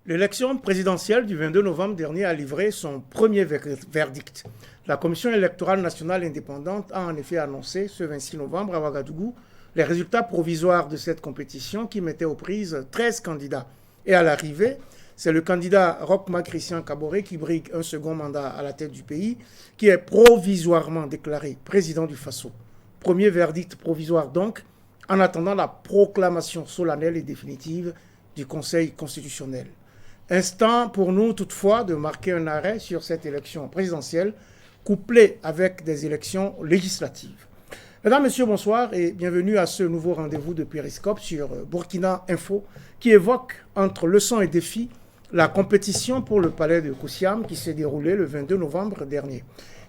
L'élection présidentielle du 22 novembre dernier a livré son premier verdict. La Commission électorale nationale indépendante a en effet annoncé ce 26 novembre à Ouagadougou les résultats provisoires de cette compétition qui mettait aux prises 13 candidats. Et à l'arrivée, c'est le candidat Rochma Christian Kaboré qui brigue un second mandat à la tête du pays, qui est provisoirement déclaré président du Faso. Premier verdict provisoire donc, en attendant la proclamation solennelle et définitive du Conseil constitutionnel. Instant pour nous toutefois de marquer un arrêt sur cette élection présidentielle couplée avec des élections législatives. Mesdames, Messieurs, bonsoir et bienvenue à ce nouveau rendez-vous de Périscope sur Burkina Info qui évoque entre leçons et défis la compétition pour le palais de Koussiam qui s'est déroulée le 22 novembre dernier.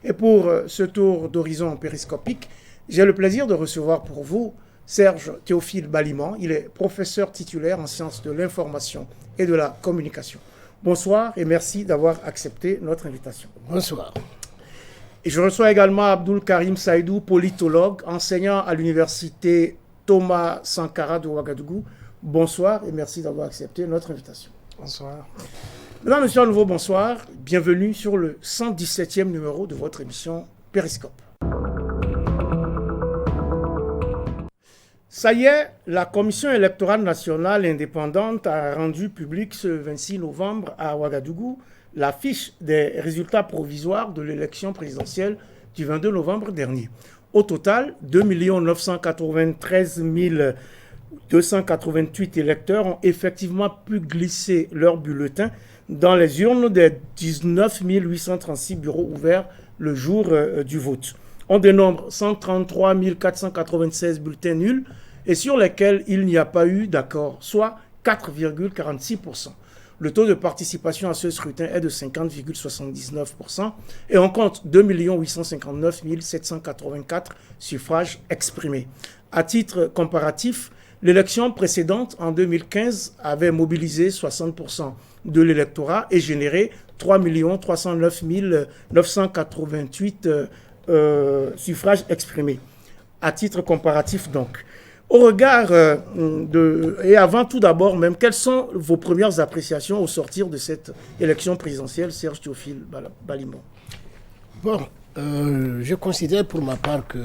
Et pour ce tour d'horizon périscopique, j'ai le plaisir de recevoir pour vous Serge Théophile Baliman. Il est professeur titulaire en sciences de l'information et de la communication. Bonsoir et merci d'avoir accepté notre invitation. Bonsoir. Et je reçois également Abdul Karim Saïdou, politologue, enseignant à l'université Thomas Sankara de Ouagadougou. Bonsoir et merci d'avoir accepté notre invitation. Bonsoir. Mesdames, Messieurs, à nouveau bonsoir. Bienvenue sur le 117e numéro de votre émission Périscope. Ça y est, la Commission électorale nationale indépendante a rendu public ce 26 novembre à Ouagadougou l'affiche des résultats provisoires de l'élection présidentielle du 22 novembre dernier. Au total, 2 993 288 électeurs ont effectivement pu glisser leur bulletin dans les urnes des 19 836 bureaux ouverts le jour du vote. On dénombre 133 496 bulletins nuls et sur lesquels il n'y a pas eu d'accord, soit 4,46%. Le taux de participation à ce scrutin est de 50,79% et on compte 2 859 784 suffrages exprimés. À titre comparatif, l'élection précédente en 2015 avait mobilisé 60% de l'électorat et généré 3 309 988 suffrages exprimés. À titre comparatif donc. Au regard et avant tout d'abord même, quelles sont vos premières appréciations au sortir de cette élection présidentielle, Serge Théophile Baliman? Bon, je considère pour ma part que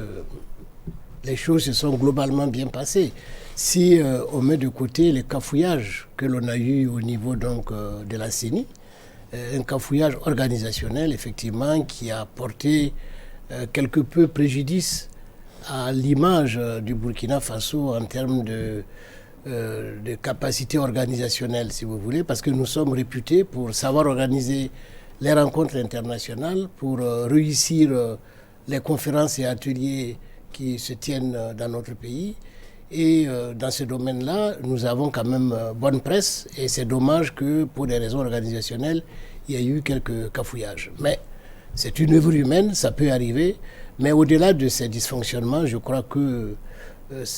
les choses se sont globalement bien passées. Si on met de côté les cafouillages que l'on a eu au niveau donc, de la CENI, un cafouillage organisationnel effectivement qui a porté quelque peu préjudice à l'image du Burkina Faso en termes de capacité organisationnelle, si vous voulez, parce que nous sommes réputés pour savoir organiser les rencontres internationales, pour réussir les conférences et ateliers qui se tiennent dans notre pays. Et dans ce domaine-là, nous avons quand même bonne presse et c'est dommage que pour des raisons organisationnelles, il y ait eu quelques cafouillages. Mais c'est une œuvre humaine, ça peut arriver. Mais au-delà de ces dysfonctionnements, je crois que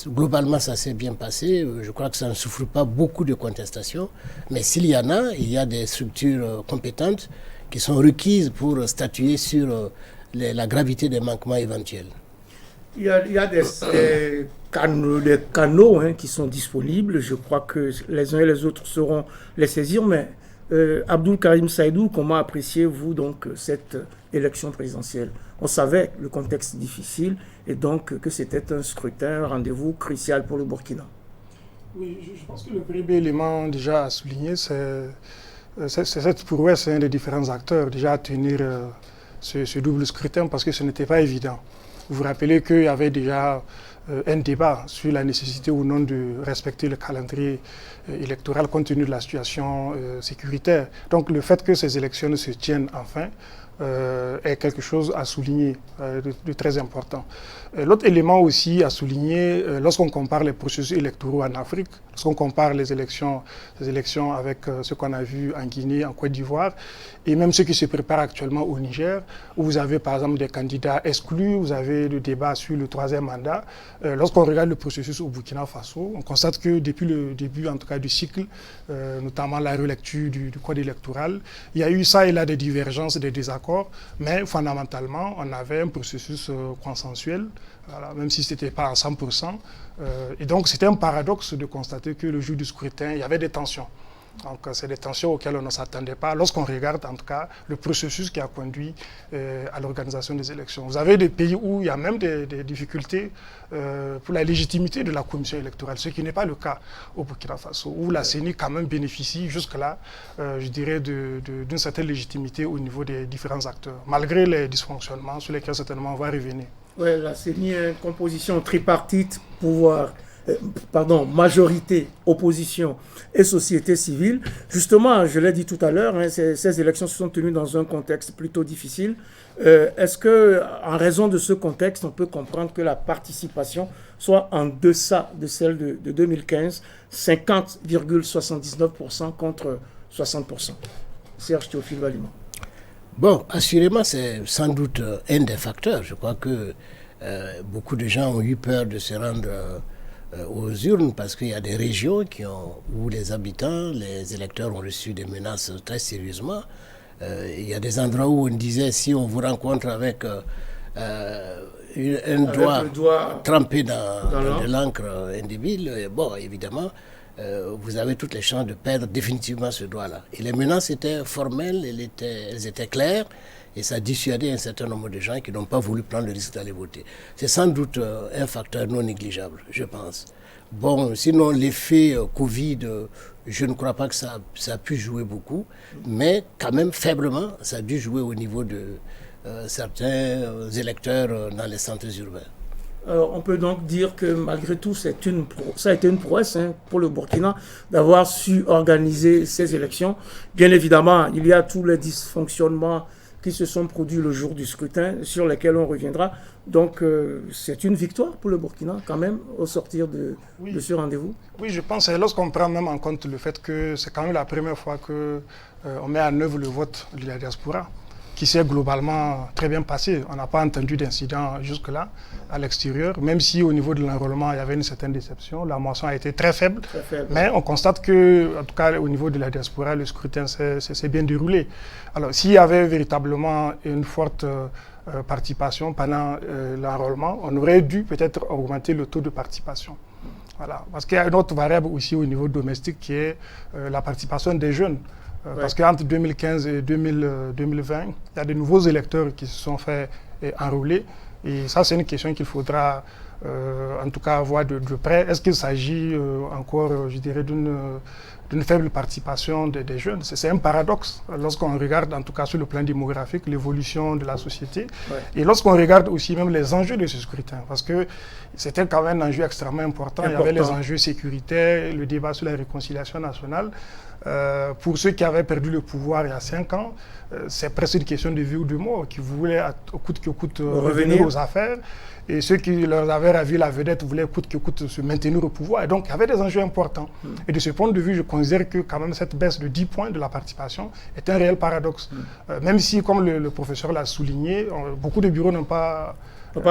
globalement ça s'est bien passé. Je crois que ça ne souffre pas beaucoup de contestations. Mais s'il y en a, il y a des structures compétentes qui sont requises pour statuer sur la gravité des manquements éventuels. Il y a des canaux qui sont disponibles. Je crois que les uns et les autres sauront les saisir. Mais Abdul Karim Saïdou, comment appréciez-vous donc cette élection présidentielle? On savait le contexte difficile et donc que c'était un scrutin, un rendez-vous crucial pour le Burkina. Oui, je pense que le premier élément déjà à souligner, c'est cette prouesse des différents acteurs déjà à tenir ce double scrutin parce que ce n'était pas évident. Vous vous rappelez qu'il y avait déjà un débat sur la nécessité ou non de respecter le calendrier électoral compte tenu de la situation sécuritaire. Donc le fait que ces élections se tiennent enfin est quelque chose à souligner de très important. L'autre élément aussi à souligner, lorsqu'on compare les processus électoraux en Afrique, lorsqu'on compare les élections avec ce qu'on a vu en Guinée, en Côte d'Ivoire, et même ce qui se prépare actuellement au Niger, où vous avez par exemple des candidats exclus, vous avez le débat sur le troisième mandat. Lorsqu'on regarde le processus au Burkina Faso, on constate que depuis le début en tout cas du cycle, notamment la relecture du code électoral, il y a eu ça et là des divergences, des désaccords, mais fondamentalement on avait un processus consensuel, voilà, même si ce n'était pas à 100%. Et donc c'était un paradoxe de constater que le jour du scrutin, il y avait des tensions. Donc, c'est des tensions auxquelles on ne s'attendait pas lorsqu'on regarde, en tout cas, le processus qui a conduit à l'organisation des élections. Vous avez des pays où il y a même des difficultés pour la légitimité de la commission électorale, ce qui n'est pas le cas au Burkina Faso, où la CENI quand même bénéficie jusque-là, je dirais, d'une certaine légitimité au niveau des différents acteurs, malgré les dysfonctionnements sur lesquels certainement on va revenir. Oui, la CENI est une composition tripartite, majorité, opposition et société civile. Justement, je l'ai dit tout à l'heure, ces élections se sont tenues dans un contexte plutôt difficile. Est-ce que, en raison de ce contexte, on peut comprendre que la participation soit en deçà de celle de 2015, 50,79% contre 60%? Serge Théophile Valima. Bon, assurément, c'est sans doute un des facteurs. Je crois que beaucoup de gens ont eu peur de se rendre aux urnes parce qu'il y a des régions où les habitants, les électeurs ont reçu des menaces très sérieusement. Il y a des endroits où on disait si on vous rencontre avec un doigt trempé dans de l'encre indélébile, bon, évidemment, vous avez toutes les chances de perdre définitivement ce doigt-là. Et les menaces étaient formelles, elles étaient claires, et ça a dissuadé un certain nombre de gens qui n'ont pas voulu prendre le risque d'aller voter. C'est sans doute un facteur non négligeable, je pense. Bon, sinon, l'effet Covid, je ne crois pas que ça a pu jouer beaucoup, mais quand même faiblement, ça a dû jouer au niveau de certains électeurs dans les centres urbains. Alors, on peut donc dire que malgré tout, ça a été une prouesse pour le Burkina d'avoir su organiser ces élections. Bien évidemment, il y a tous les dysfonctionnements qui se sont produits le jour du scrutin, sur lesquels on reviendra. Donc, c'est une victoire pour le Burkina, quand même, au sortir de ce rendez-vous. Oui, je pense, et lorsqu'on prend même en compte le fait que c'est quand même la première fois qu'on met en œuvre le vote de la diaspora, qui s'est globalement très bien passé. On n'a pas entendu d'incident jusque-là à l'extérieur, même si au niveau de l'enrôlement, il y avait une certaine déception. La moisson a été très faible, mais on constate que, en tout cas au niveau de la diaspora, le scrutin s'est bien déroulé. Alors, s'il y avait véritablement une forte participation pendant l'enrôlement, on aurait dû peut-être augmenter le taux de participation. Voilà. Parce qu'il y a une autre variable aussi au niveau domestique qui est la participation des jeunes. Parce qu'entre 2015 et 2020, il y a de nouveaux électeurs qui se sont fait enrôler. Et ça, c'est une question qu'il faudra en tout cas voir de près. Est-ce qu'il s'agit encore, je dirais, d'une faible participation des jeunes? C'est un paradoxe lorsqu'on regarde, en tout cas sur le plan démographique, l'évolution de la société. Et lorsqu'on regarde aussi même les enjeux de ce scrutin. Parce que c'était quand même un enjeu extrêmement important. Il y avait les enjeux sécuritaires, le débat sur la réconciliation nationale. Pour ceux qui avaient perdu le pouvoir il y a 5 ans, c'est presque une question de vie ou de mort, qui voulaient au coûte que coûte revenir aux affaires. Et ceux qui leur avaient ravi la vedette voulaient coûte que coûte se maintenir au pouvoir. Et donc, il y avait des enjeux importants. Et de ce point de vue, je considère que quand même cette baisse de 10 points de la participation est un réel paradoxe. Même si, comme le professeur l'a souligné, beaucoup de bureaux n'ont pas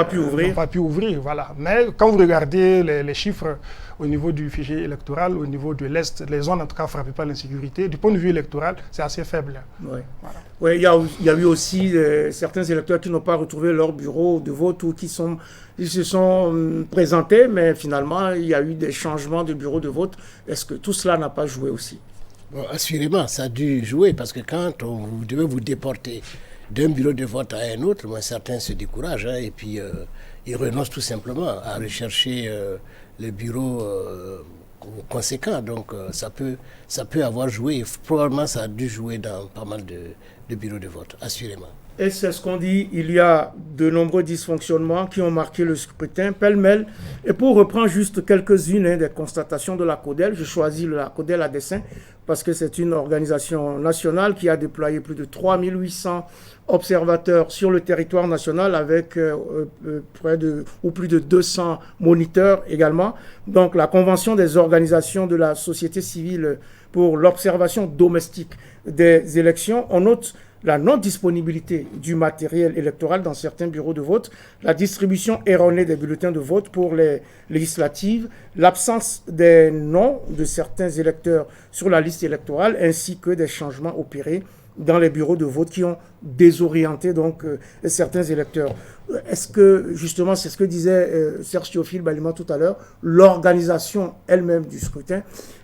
pu ouvrir. Voilà. Mais quand vous regardez les chiffres au niveau du fichier électoral, au niveau de l'Est, les zones en tout cas frappées par l'insécurité, du point de vue électoral, c'est assez faible. Oui, voilà. Il y a eu aussi certains électeurs qui n'ont pas retrouvé leur bureau de vote ou qui se sont présentés, mais finalement, il y a eu des changements de bureau de vote. Est-ce que tout cela n'a pas joué aussi? Bon, assurément, ça a dû jouer parce que quand vous devez vous déporter d'un bureau de vote à un autre, certains se découragent et puis ils renoncent tout simplement à rechercher le bureau conséquent. Donc ça peut avoir joué. Probablement ça a dû jouer dans pas mal de bureaux de vote, assurément. Et c'est ce qu'on dit, il y a de nombreux dysfonctionnements qui ont marqué le scrutin pêle-mêle. Et pour reprendre juste quelques-unes des constatations de la CODEL, je choisis la CODEL à dessein parce que c'est une organisation nationale qui a déployé plus de 3800 observateurs sur le territoire national avec plus de 200 moniteurs également. Donc la Convention des organisations de la société civile pour l'observation domestique des élections, on note la non-disponibilité du matériel électoral dans certains bureaux de vote, la distribution erronée des bulletins de vote pour les législatives, l'absence des noms de certains électeurs sur la liste électorale, ainsi que des changements opérés dans les bureaux de vote qui ont désorienté donc certains électeurs. Est-ce que, justement, c'est ce que disait Serge Théophile Balima tout à l'heure, l'organisation elle-même du scrutin,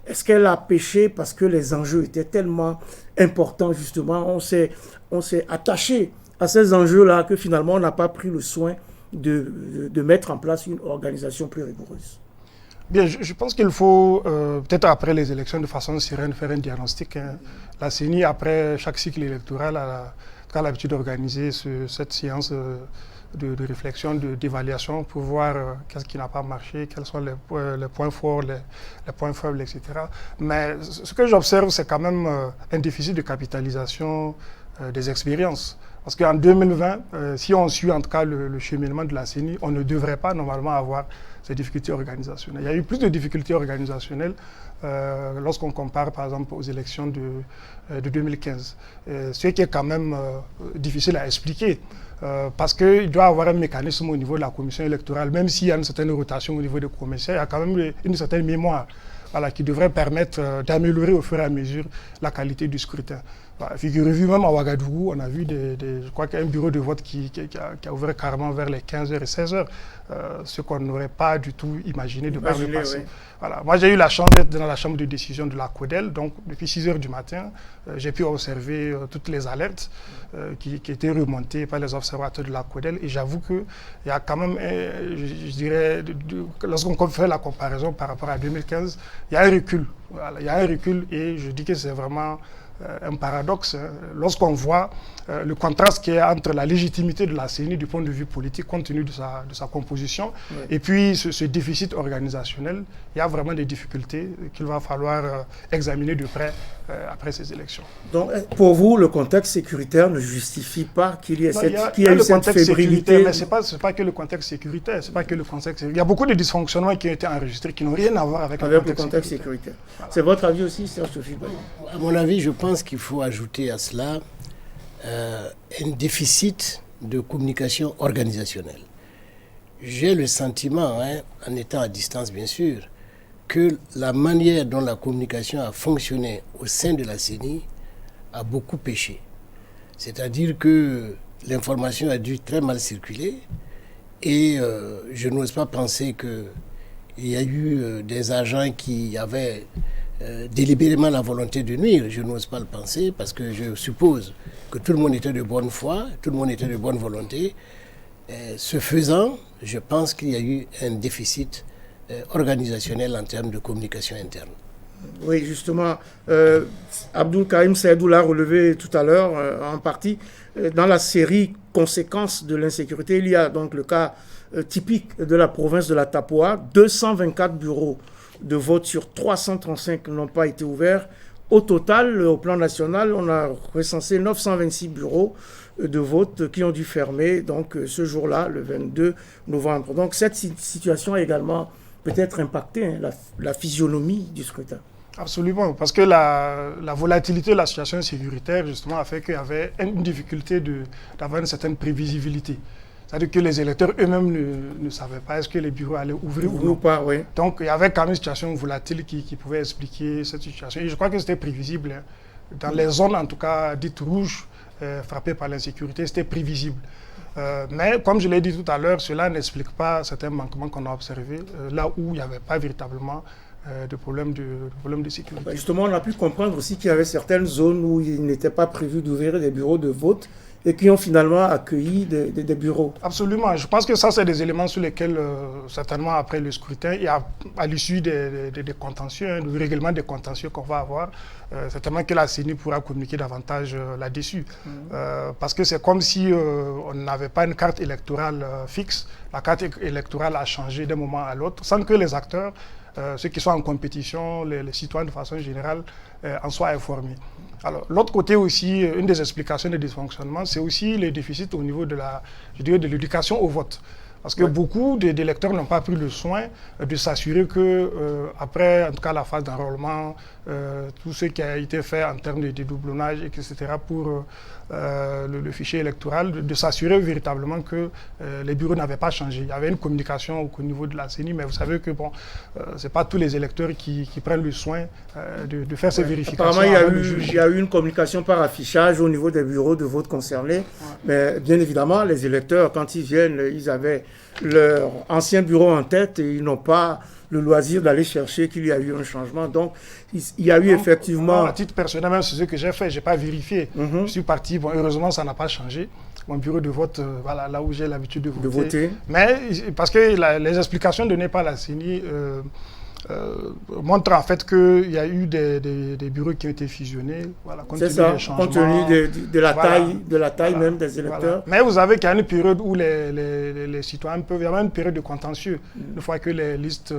est-ce qu'elle a péché parce que les enjeux étaient tellement importants, justement, on s'est attaché à ces enjeux-là que finalement on n'a pas pris le soin de mettre en place une organisation plus rigoureuse? Bien, je pense qu'il faut, peut-être après les élections, de façon sereine, faire un diagnostic. Hein. La CENI, après chaque cycle électoral, a l'habitude d'organiser cette séance de réflexion, d'évaluation pour voir qu'est-ce qui n'a pas marché, quels sont les points forts, les points faibles, etc. Mais ce que j'observe, c'est quand même un déficit de capitalisation des expériences. Parce qu'en 2020, si on suit en tout cas le cheminement de la CENI, on ne devrait pas normalement avoir ces difficultés organisationnelles. Il y a eu plus de difficultés organisationnelles lorsqu'on compare par exemple aux élections de 2015. Ce qui est quand même difficile à expliquer. Parce qu'il doit y avoir un mécanisme au niveau de la commission électorale, même s'il y a une certaine rotation au niveau des commissaires, il y a quand même une certaine mémoire qui devrait permettre d'améliorer au fur et à mesure la qualité du scrutin. Figurez-vous, même à Ouagadougou, on a vu, je crois qu'il y a un bureau de vote qui a ouvert carrément vers les 15h et 16h, ce qu'on n'aurait pas du tout imaginé de par le passé. Oui. Voilà. Moi, j'ai eu la chance d'être dans la chambre de décision de la CODEL, donc depuis 6h du matin, j'ai pu observer toutes les alertes qui étaient remontées par les observateurs de la CODEL, et j'avoue qu'il y a quand même, je dirais, lorsqu'on fait la comparaison par rapport à 2015, il y a un recul. Voilà. Il y a un recul, et je dis que c'est vraiment un paradoxe lorsqu'on voit le contraste qu'il y a entre la légitimité de la CENI du point de vue politique compte tenu de sa composition et puis ce déficit organisationnel. Il y a vraiment des difficultés qu'il va falloir examiner de près après ces élections. Donc pour vous, le contexte sécuritaire ne justifie pas qu'il y ait cette fébrilité? Mais ce n'est pas que le contexte sécuritaire, c'est pas que le contexte. Il y a beaucoup de dysfonctionnements qui ont été enregistrés qui n'ont rien à voir avec le contexte sécuritaire. Voilà. C'est votre avis aussi, Serge Théophile? À mon avis, je pense qu'il faut ajouter à cela un déficit de communication organisationnelle. J'ai le sentiment, en étant à distance bien sûr, que la manière dont la communication a fonctionné au sein de la CENI a beaucoup péché. C'est-à-dire que l'information a dû très mal circuler et je n'ose pas penser qu'il y a eu des agents qui avaient délibérément la volonté de nuire. Je n'ose pas le penser parce que je suppose que tout le monde était de bonne foi, tout le monde était de bonne volonté. Ce faisant, je pense qu'il y a eu un déficit organisationnel en termes de communication interne. Oui, justement, Abdoul Karim Saïdou l'a relevé tout à l'heure, en partie. Dans la série Conséquences de l'insécurité, il y a donc le cas typique de la province de la Tapoa. 224 bureaux de vote sur 335 n'ont pas été ouverts. Au total, au plan national, on a recensé 926 bureaux de vote qui ont dû fermer donc, ce jour-là, le 22 novembre. Donc cette situation a également peut-être impacté la physionomie du scrutin. Absolument, parce que la volatilité de la situation sécuritaire, justement, a fait qu'il y avait une difficulté d'avoir une certaine prévisibilité. C'est-à-dire que les électeurs eux-mêmes ne savaient pas est-ce que les bureaux allaient ouvrir ou non. Pas, oui. Donc il y avait quand même une situation volatile qui pouvait expliquer cette situation. Et je crois que c'était prévisible. Hein. Dans les zones, en tout cas, dites rouges, frappées par l'insécurité, c'était prévisible. Mais comme je l'ai dit tout à l'heure, cela n'explique pas certains manquements qu'on a observés, là où il n'y avait pas véritablement de problème de sécurité. Justement, on a pu comprendre aussi qu'il y avait certaines zones où il n'était pas prévu d'ouvrir des bureaux de vote et qui ont finalement accueilli des bureaux. Absolument. Je pense que ça, c'est des éléments sur lesquels, certainement après le scrutin, et à l'issue des contentieux, du règlement des contentieux qu'on va avoir, certainement que la CENI pourra communiquer davantage là-dessus. Parce que c'est comme si on n'avait pas une carte électorale fixe. La carte électorale a changé d'un moment à l'autre, sans que les acteurs, ceux qui sont en compétition, les citoyens de façon générale, en soient informés. Alors, l'autre côté aussi, une des explications des dysfonctionnements, c'est aussi les déficits au niveau de l'éducation au vote. Parce que beaucoup d'électeurs n'ont pas pris le soin de s'assurer que, après, en tout cas, la phase d'enrôlement, tout ce qui a été fait en termes de dédoublonnage, etc., pour le fichier électoral, de s'assurer véritablement que les bureaux n'avaient pas changé. Il y avait une communication au niveau de la CENI, mais vous savez que bon, ce n'est pas tous les électeurs qui prennent le soin de faire ces vérifications. Apparemment, il y a eu une communication par affichage au niveau des bureaux de vote concernés, mais bien évidemment, les électeurs, quand ils viennent, ils avaient leur ancien bureau en tête et ils n'ont pas le loisir d'aller chercher qu'il y a eu un changement. Donc, il y a eu effectivement... À titre personnel, même c'est ce que j'ai fait, je n'ai pas vérifié. Je suis parti, bon, heureusement, ça n'a pas changé. Mon bureau de vote, voilà, là où j'ai l'habitude de voter. Mais parce que les explications données par la CENI montrent en fait qu'il y a eu des bureaux qui ont été fusionnés. Voilà, c'est ça, compte tenu de la taille même des électeurs. Voilà. Mais vous savez qu'il y a une période où les citoyens peuvent... Il y a même une période de contentieux. Une fois que les listes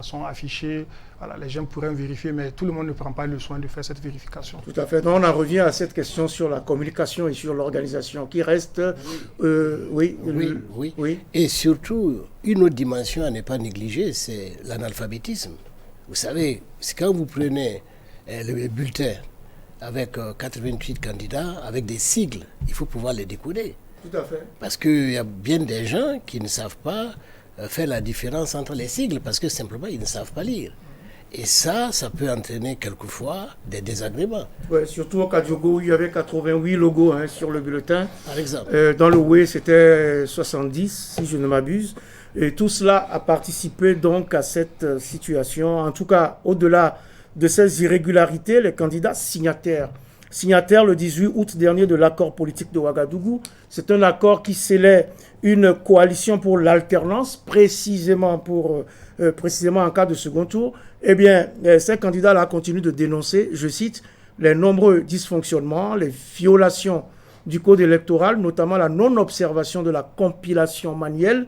sont affichées, voilà, les gens pourraient vérifier, mais tout le monde ne prend pas le soin de faire cette vérification. Tout à fait. Donc on en revient à cette question sur la communication et sur l'organisation qui reste... Oui. Et surtout, une autre dimension à ne pas négliger, c'est l'analphabétisme. Vous savez, c'est quand vous prenez le bulletin avec 88 candidats, avec des sigles, il faut pouvoir les décoder. Tout à fait. Parce qu'il y a bien des gens qui ne savent pas faire la différence entre les sigles, parce que simplement, ils ne savent pas lire. Et ça peut entraîner quelquefois des désagréments. Ouais, surtout au Kadiogo, où il y avait 88 logos sur le bulletin. Par exemple. Dans le Oué, c'était 70, si je ne m'abuse. Et tout cela a participé donc à cette situation. En tout cas, au-delà de ces irrégularités, les candidats signataires le 18 août dernier de l'accord politique de Ouagadougou, c'est un accord qui scellait une coalition pour l'alternance, précisément en cas de second tour. Eh bien, ces candidats-là continuent de dénoncer, je cite, les nombreux dysfonctionnements, les violations du code électoral, notamment la non-observation de la compilation manuelle,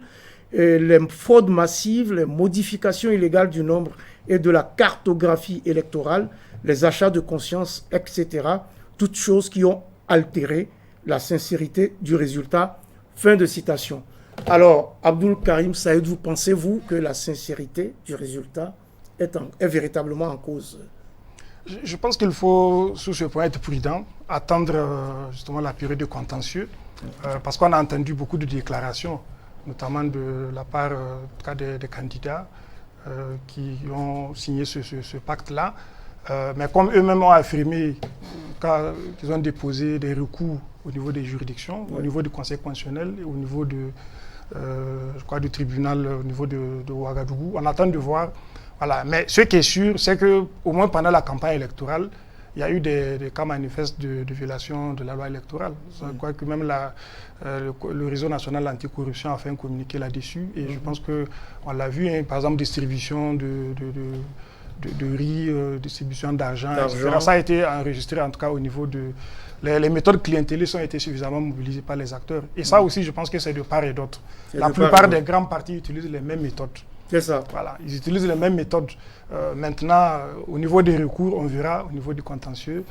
les fraudes massives, les modifications illégales du nombre et de la cartographie électorale, les achats de conscience, etc. Toutes choses qui ont altéré la sincérité du résultat. Fin de citation. Alors, Abdoul Karim Saïd, vous pensez-vous que la sincérité du résultat est véritablement en cause? Je pense qu'il faut, sur ce point, être prudent, attendre justement la période de contentieux, parce qu'on a entendu beaucoup de déclarations, notamment de la part des candidats qui ont signé ce pacte-là. Mais comme eux-mêmes ont affirmé qu'ils ont déposé des recours au niveau des juridictions, au niveau du Conseil constitutionnel et au niveau du tribunal, au niveau de Ouagadougou, on attend de voir. Voilà. Mais ce qui est sûr, c'est qu'au moins pendant la campagne électorale, il y a eu des cas manifestes de violation de la loi électorale. Je crois que même le réseau national anticorruption a fait un communiqué là-dessus. Et je pense qu'on l'a vu, par exemple, distribution de riz, distribution d'argent, etc. Ça a été enregistré en tout cas au niveau de... Les méthodes clientélistes ont été suffisamment mobilisées par les acteurs. Et ça aussi, je pense que c'est de part et d'autre. La plupart des grands partis utilisent les mêmes méthodes. C'est ça. Voilà, ils utilisent les mêmes méthodes. Maintenant, au niveau des recours, on verra, au niveau du contentieux,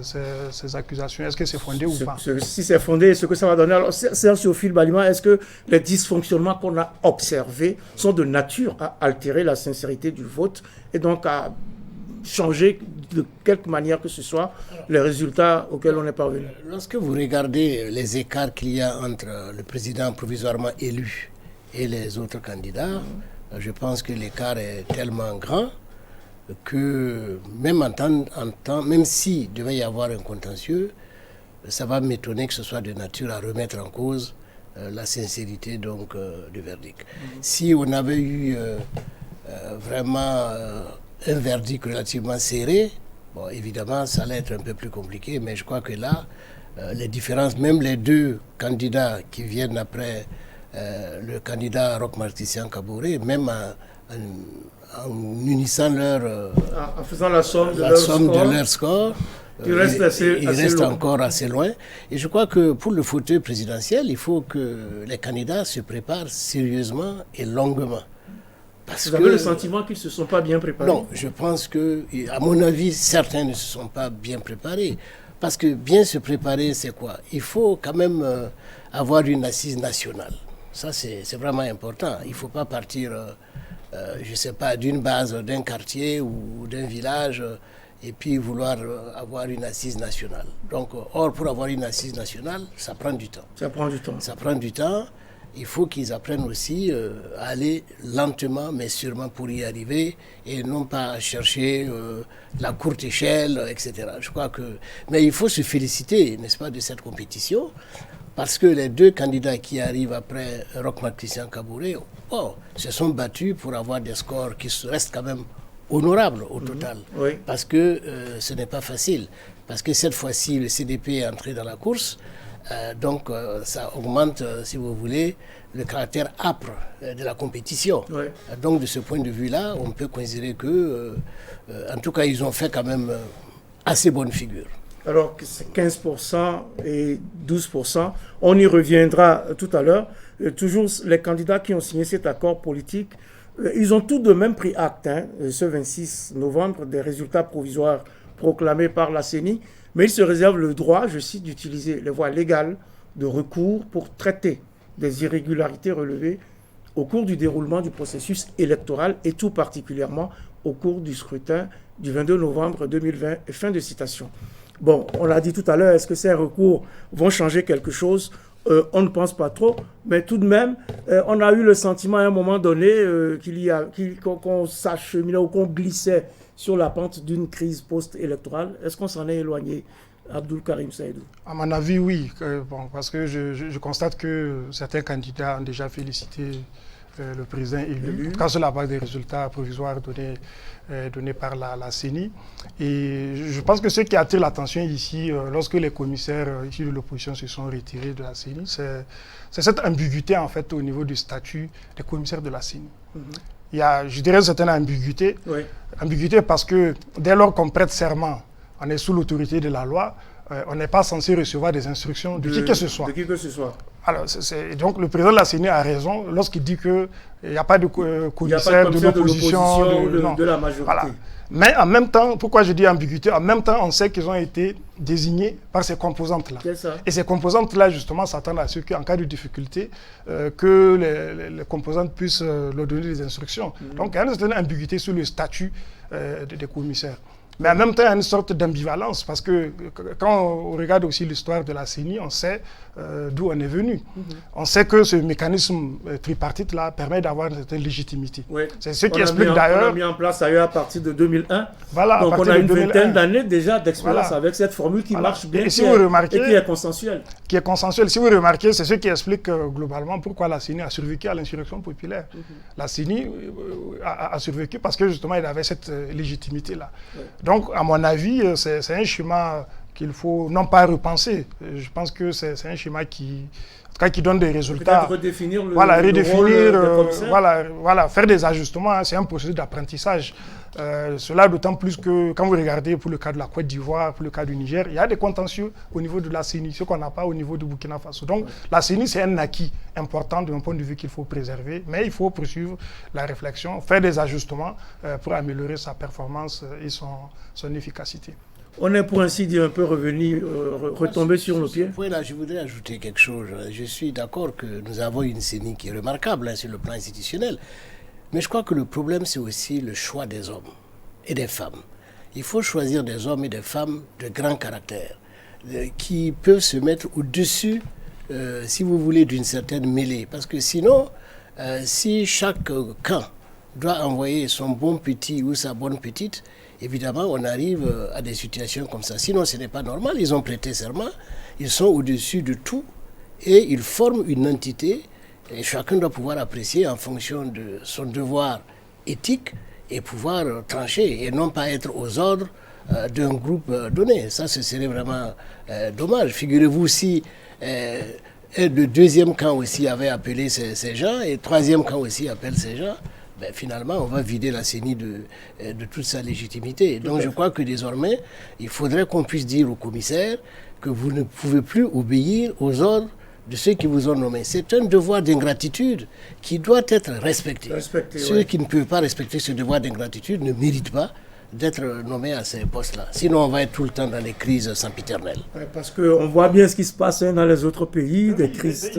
ces accusations, est-ce que c'est fondé ou pas? Si c'est fondé, ce que ça va donner. Alors, Serge Théophile Balima, est-ce que les dysfonctionnements qu'on a observés sont de nature à altérer la sincérité du vote et donc à changer de quelque manière que ce soit les résultats auxquels on est parvenu? Lorsque vous regardez les écarts qu'il y a entre le président provisoirement élu et les autres candidats, je pense que l'écart est tellement grand que même s'il devait y avoir un contentieux, ça va m'étonner que ce soit de nature à remettre en cause la sincérité donc, du verdict. Si on avait eu vraiment un verdict relativement serré, bon, évidemment, ça allait être un peu plus compliqué, mais je crois que là, les différences, même les deux candidats qui viennent après le candidat Roch Martissien Kaboré, même en unissant en faisant la somme de leur score, il reste encore assez loin. Et je crois que pour le fauteuil présidentiel, il faut que les candidats se préparent sérieusement et longuement. Vous avez le sentiment qu'ils ne se sont pas bien préparés? Non, je pense que, à mon avis, certains ne se sont pas bien préparés. Parce que bien se préparer, c'est quoi? Il faut quand même avoir une assise nationale. Ça, c'est vraiment important. Il ne faut pas partir, je ne sais pas, d'une base, d'un quartier ou d'un village. et puis vouloir avoir une assise nationale. Donc, or, pour avoir une assise nationale, ça prend du temps. Ça prend du temps. Ça prend du temps. Il faut qu'ils apprennent aussi à aller lentement, mais sûrement pour y arriver, et non pas chercher la courte échelle, etc. Je crois que... Mais il faut se féliciter, n'est-ce pas, de cette compétition, parce que les deux candidats qui arrivent après Roch-Marc Christian Kaboré se sont battus pour avoir des scores qui restent quand même honorables au total. Oui. Parce que ce n'est pas facile. Parce que cette fois-ci, le CDP est entré dans la course. Donc ça augmente, si vous voulez, le caractère âpre de la compétition. Oui. Donc de ce point de vue-là, on peut considérer que, en tout cas, ils ont fait quand même assez bonne figure. Alors que c'est 15% et 12%. On y reviendra tout à l'heure. Toujours les candidats qui ont signé cet accord politique, ils ont tout de même pris acte, ce 26 novembre, des résultats provisoires proclamés par la CENI, mais ils se réservent le droit, je cite, d'utiliser les voies légales de recours pour traiter des irrégularités relevées au cours du déroulement du processus électoral et tout particulièrement au cours du scrutin du 22 novembre 2020. Fin de citation. Bon, on l'a dit tout à l'heure, est-ce que ces recours vont changer quelque chose ? On ne pense pas trop, mais tout de même, on a eu le sentiment à un moment donné qu'on s'acheminait ou qu'on glissait sur la pente d'une crise post-électorale. Est-ce qu'on s'en est éloigné, Abdoul Karim Saïdou? À mon avis, oui. Parce que je constate que certains candidats ont déjà félicité le président élu, en tout cas sur la base des résultats provisoires donnés par la CENI. Et je pense que ce qui attire l'attention ici, lorsque les commissaires ici de l'opposition se sont retirés de la CENI, c'est cette ambiguïté en fait au niveau du statut des commissaires de la CENI. Il y a, je dirais, une certaine ambiguïté. Oui. Ambiguïté parce que dès lors qu'on prête serment, on est sous l'autorité de la loi, on n'est pas censé recevoir des instructions de qui que ce soit. De qui que ce soit. Alors, donc le président de la CENI a raison lorsqu'il dit qu'il n'y a pas de commissaire de l'opposition, de la majorité. Voilà. Mais en même temps, pourquoi je dis ambiguïté? En même temps, on sait qu'ils ont été désignés par ces composantes-là. Et ces composantes-là, justement, s'attendent à ce qu'en cas de difficulté, que les composantes puissent leur donner des instructions. Donc, il y a une certaine ambiguïté sur le statut des commissaires. Mais en même temps, il y a une sorte d'ambivalence, parce que quand on regarde aussi l'histoire de la CENI, on sait d'où on est venu. On sait que ce mécanisme tripartite-là permet d'avoir une certaine légitimité. Oui. C'est ce qui explique d'ailleurs... On a mis en place ailleurs à partir de 2001. Voilà, donc on a une vingtaine d'années déjà d'expérience avec cette formule qui marche bien et qui est consensuelle. Qui est consensuelle. Si vous remarquez, c'est ce qui explique globalement pourquoi la CENI a survécu à l'insurrection populaire. La CENI a survécu parce que justement, il avait cette légitimité-là. Donc, à mon avis, c'est un schéma qu'il faut non pas repenser. Je pense que c'est un schéma qui donne des résultats. Peut-être redéfinir le rôle, faire des ajustements. C'est un processus d'apprentissage. Cela d'autant plus que quand vous regardez pour le cas de la Côte d'Ivoire, pour le cas du Niger, il y a des contentieux au niveau de la CENI, ce qu'on n'a pas au niveau du Burkina Faso. Donc la CENI, c'est un acquis important d'un point de vue qu'il faut préserver, mais il faut poursuivre la réflexion, faire des ajustements pour améliorer sa performance et son efficacité. On est pour ainsi dire un peu revenu, retombé sur nos pieds. Là, je voudrais ajouter quelque chose. Je suis d'accord que nous avons une CENI qui est remarquable sur le plan institutionnel. Mais je crois que le problème, c'est aussi le choix des hommes et des femmes. Il faut choisir des hommes et des femmes de grand caractère, qui peuvent se mettre au-dessus, si vous voulez, d'une certaine mêlée. Parce que sinon, si chaque camp doit envoyer son bon petit ou sa bonne petite, évidemment, on arrive à des situations comme ça. Sinon, ce n'est pas normal. Ils ont prêté serment, ils sont au-dessus de tout et ils forment une entité. Et chacun doit pouvoir apprécier en fonction de son devoir éthique et pouvoir trancher et non pas être aux ordres d'un groupe donné. Ça, ce serait vraiment dommage. Figurez-vous si le deuxième camp aussi avait appelé ces gens et le troisième camp aussi appelle ces gens. Ben, finalement, on va vider la CENI de toute sa légitimité. Donc je crois que désormais, il faudrait qu'on puisse dire aux commissaires que vous ne pouvez plus obéir aux ordres de ceux qui vous ont nommé. C'est un devoir d'ingratitude qui doit être respecté. Ceux qui ne peuvent pas respecter ce devoir d'ingratitude ne méritent pas d'être nommés à ces postes-là. Sinon, on va être tout le temps dans les crises sempiternelles. Ouais, parce qu'on voit bien ce qui se passe dans les autres pays, des crises.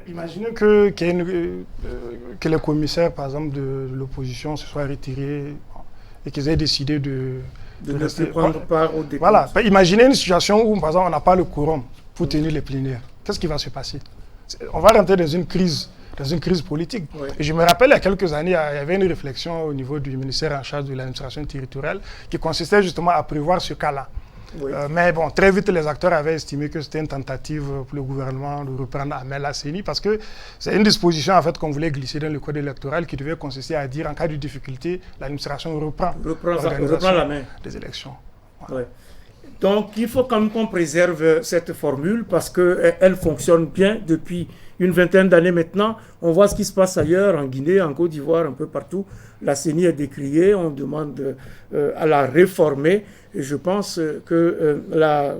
Imaginez que les commissaires, par exemple, de l'opposition se soient retirés et qu'ils aient décidé de de ne plus prendre part au décompte. Voilà. Imaginez une situation où, par exemple, on n'a pas le quorum pour tenir les plénières. Qu'est-ce qui va se passer? On va rentrer dans une crise politique. Oui. Et je me rappelle, il y a quelques années, il y avait une réflexion au niveau du ministère en charge de l'administration territoriale qui consistait justement à prévoir ce cas-là. Oui. Mais bon, très vite, les acteurs avaient estimé que c'était une tentative pour le gouvernement de reprendre à main la CENI parce que c'est une disposition en fait qu'on voulait glisser dans le code électoral qui devait consister à dire en cas de difficulté, l'administration reprend la main des élections. Voilà. Ouais. Donc, il faut quand même qu'on préserve cette formule parce qu'elle fonctionne bien depuis une vingtaine d'années maintenant. On voit ce qui se passe ailleurs, en Guinée, en Côte d'Ivoire, un peu partout. La CENI est décriée, on demande à la réformer. Et je pense que la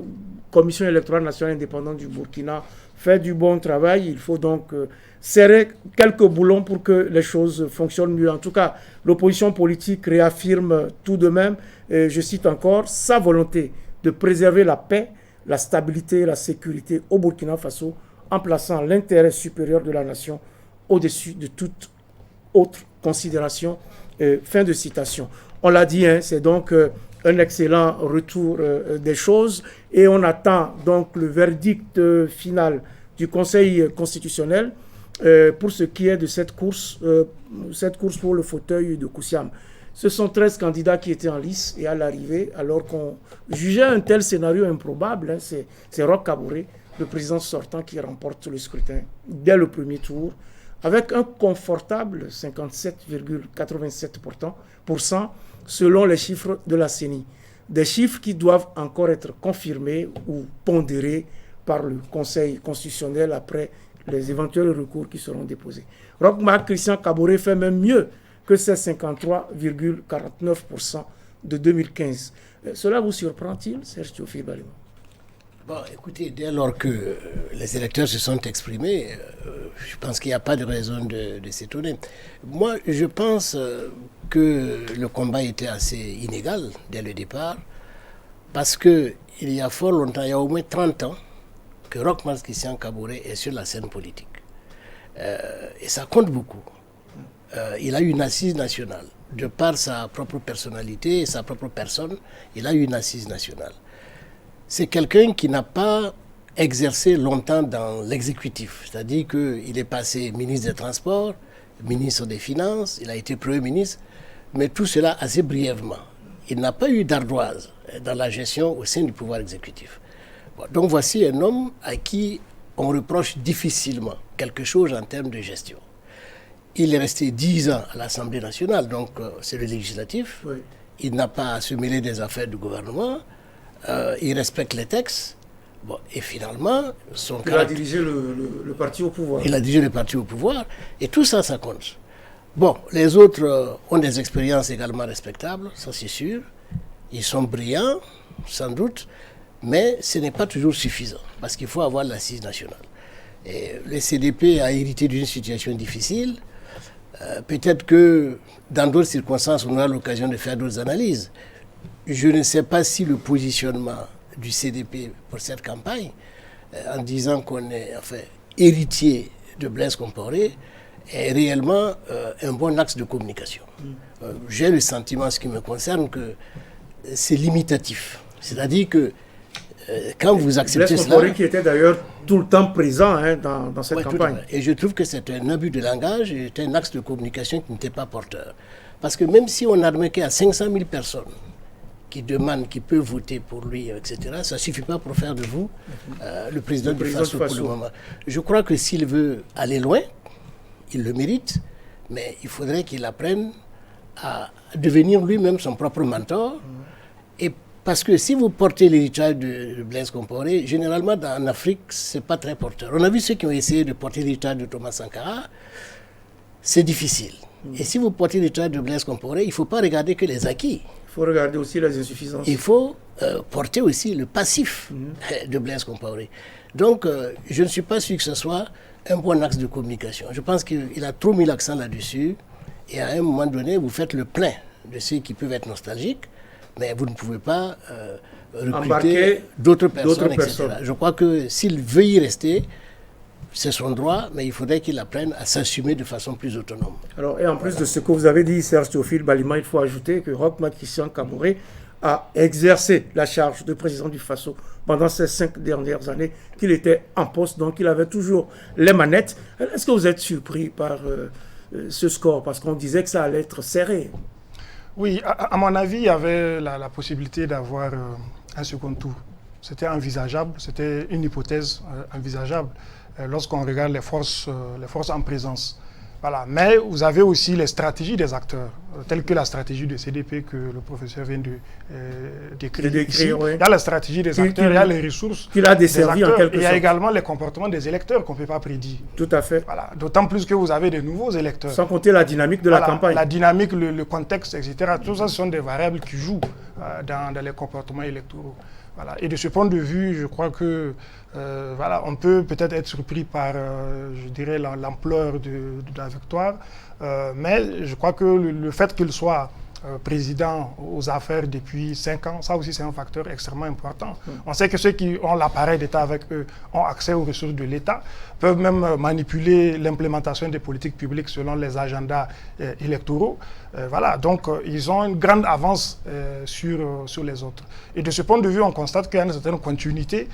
Commission électorale nationale indépendante du Burkina fait du bon travail. Il faut donc serrer quelques boulons pour que les choses fonctionnent mieux. En tout cas, l'opposition politique réaffirme tout de même, et je cite encore, sa volonté de préserver la paix, la stabilité et la sécurité au Burkina Faso en plaçant l'intérêt supérieur de la nation au-dessus de toute autre considération. Fin de citation. On l'a dit, hein, c'est donc un excellent retour des choses et on attend donc le verdict final du Conseil constitutionnel pour ce qui est de cette course pour le fauteuil de Koussiam. Ce sont 13 candidats qui étaient en lice et à l'arrivée, alors qu'on jugeait un tel scénario improbable, hein, c'est Roch Kaboré, le président sortant, qui remporte le scrutin dès le premier tour, avec un confortable 57,87% selon les chiffres de la CENI. Des chiffres qui doivent encore être confirmés ou pondérés par le Conseil constitutionnel après les éventuels recours qui seront déposés. Roch Marc Christian Kaboré fait même mieux que ces 53,49% de 2015. Cela vous surprend-il, Serge Théophile Balima? Bon, écoutez, dès lors que les électeurs se sont exprimés, je pense qu'il n'y a pas de raison de s'étonner. Moi, je pense que le combat était assez inégal dès le départ, parce qu'il y a fort longtemps, il y a au moins 30 ans, que Roch Marc Christian Kaboré est sur la scène politique. Et ça compte beaucoup. Il a eu une assise nationale. De par sa propre personnalité et sa propre personne, il a eu une assise nationale. C'est quelqu'un qui n'a pas exercé longtemps dans l'exécutif. C'est-à-dire qu'il est passé ministre des Transports, ministre des Finances, il a été Premier ministre, mais tout cela assez brièvement. Il n'a pas eu d'ardoise dans la gestion au sein du pouvoir exécutif. Bon, donc voici un homme à qui on reproche difficilement quelque chose en termes de gestion. Il est resté 10 ans à l'Assemblée nationale, donc c'est le législatif. Oui. Il n'a pas à se mêler des affaires du gouvernement. Il respecte les textes. Bon, et finalement, il a dirigé le parti au pouvoir. Il a dirigé le parti au pouvoir. Et tout ça, ça compte. Bon, les autres ont des expériences également respectables, ça c'est sûr. Ils sont brillants, sans doute, mais ce n'est pas toujours suffisant, parce qu'il faut avoir l'assise nationale. Et le CDP a hérité d'une situation difficile. Peut-être que dans d'autres circonstances, on aura l'occasion de faire d'autres analyses. Je ne sais pas si le positionnement du CDP pour cette campagne, en disant qu'on est héritier de Blaise Compaoré, est réellement un bon axe de communication. J'ai le sentiment, en ce qui me concerne, que c'est limitatif. C'est-à-dire que quand vous acceptez cela... Blaise Compaoré qui était d'ailleurs tout le temps présent dans cette campagne. Et je trouve que c'est un abus de langage et c'est un axe de communication qui n'était pas porteur. Parce que même si on admet qu'il y a 500 000 personnes qui demandent, qui peuvent voter pour lui, etc., ça ne suffit pas pour faire de vous le président du Faso pour le moment. Je crois que s'il veut aller loin, il le mérite, mais il faudrait qu'il apprenne à devenir lui-même son propre mentor. Et parce que si vous portez l'héritage de Blaise Compaoré, généralement en Afrique, ce n'est pas très porteur. On a vu ceux qui ont essayé de porter l'héritage de Thomas Sankara, c'est difficile. Et si vous portez l'héritage de Blaise Compaoré, il ne faut pas regarder que les acquis. Il faut regarder aussi les insuffisances. Il faut porter aussi le passif de Blaise Compaoré. Donc, je ne suis pas sûr que ce soit un bon axe de communication. Je pense qu'il a trop mis l'accent là-dessus. Et à un moment donné, vous faites le plein de ceux qui peuvent être nostalgiques, mais vous ne pouvez pas recruter d'autres personnes, etc. Je crois que s'il veut y rester, c'est son droit, mais il faudrait qu'il apprenne à s'assumer de façon plus autonome. Alors, et en plus de ce que vous avez dit, Serge Théophile Balima, il faut ajouter que Roch Marc Christian Kaboré a exercé la charge de président du Faso pendant ces 5 dernières années qu'il était en poste, donc il avait toujours les manettes. Est-ce que vous êtes surpris par ce score? Parce qu'on disait que ça allait être serré. Oui, à mon avis, il y avait la possibilité d'avoir un second tour. C'était envisageable, c'était une hypothèse envisageable lorsqu'on regarde les forces en présence. Voilà. Mais vous avez aussi les stratégies des acteurs, telles que la stratégie du CDP que le professeur vient de décrire ici. Oui. Il y a la stratégie des acteurs, il y a les ressources qu'il a desservi en quelque sorte. Il y a également les comportements des électeurs qu'on ne peut pas prédire. Tout à fait. Voilà. D'autant plus que vous avez de nouveaux électeurs. Sans compter la dynamique de la campagne. La dynamique, le contexte, etc. Tout ça, ce sont des variables qui jouent dans les comportements électoraux. Voilà. Et de ce point de vue, je crois que on peut peut-être être surpris par, je dirais, l'ampleur de la victoire. Mais je crois que le fait qu'il soit président aux affaires depuis 5 ans, ça aussi c'est un facteur extrêmement important. On sait que ceux qui ont l'appareil d'État avec eux ont accès aux ressources de l'État, peuvent même manipuler l'implémentation des politiques publiques selon les agendas électoraux. Voilà, donc ils ont une grande avance sur les autres. Et de ce point de vue, on constate qu'il y a une certaine continuité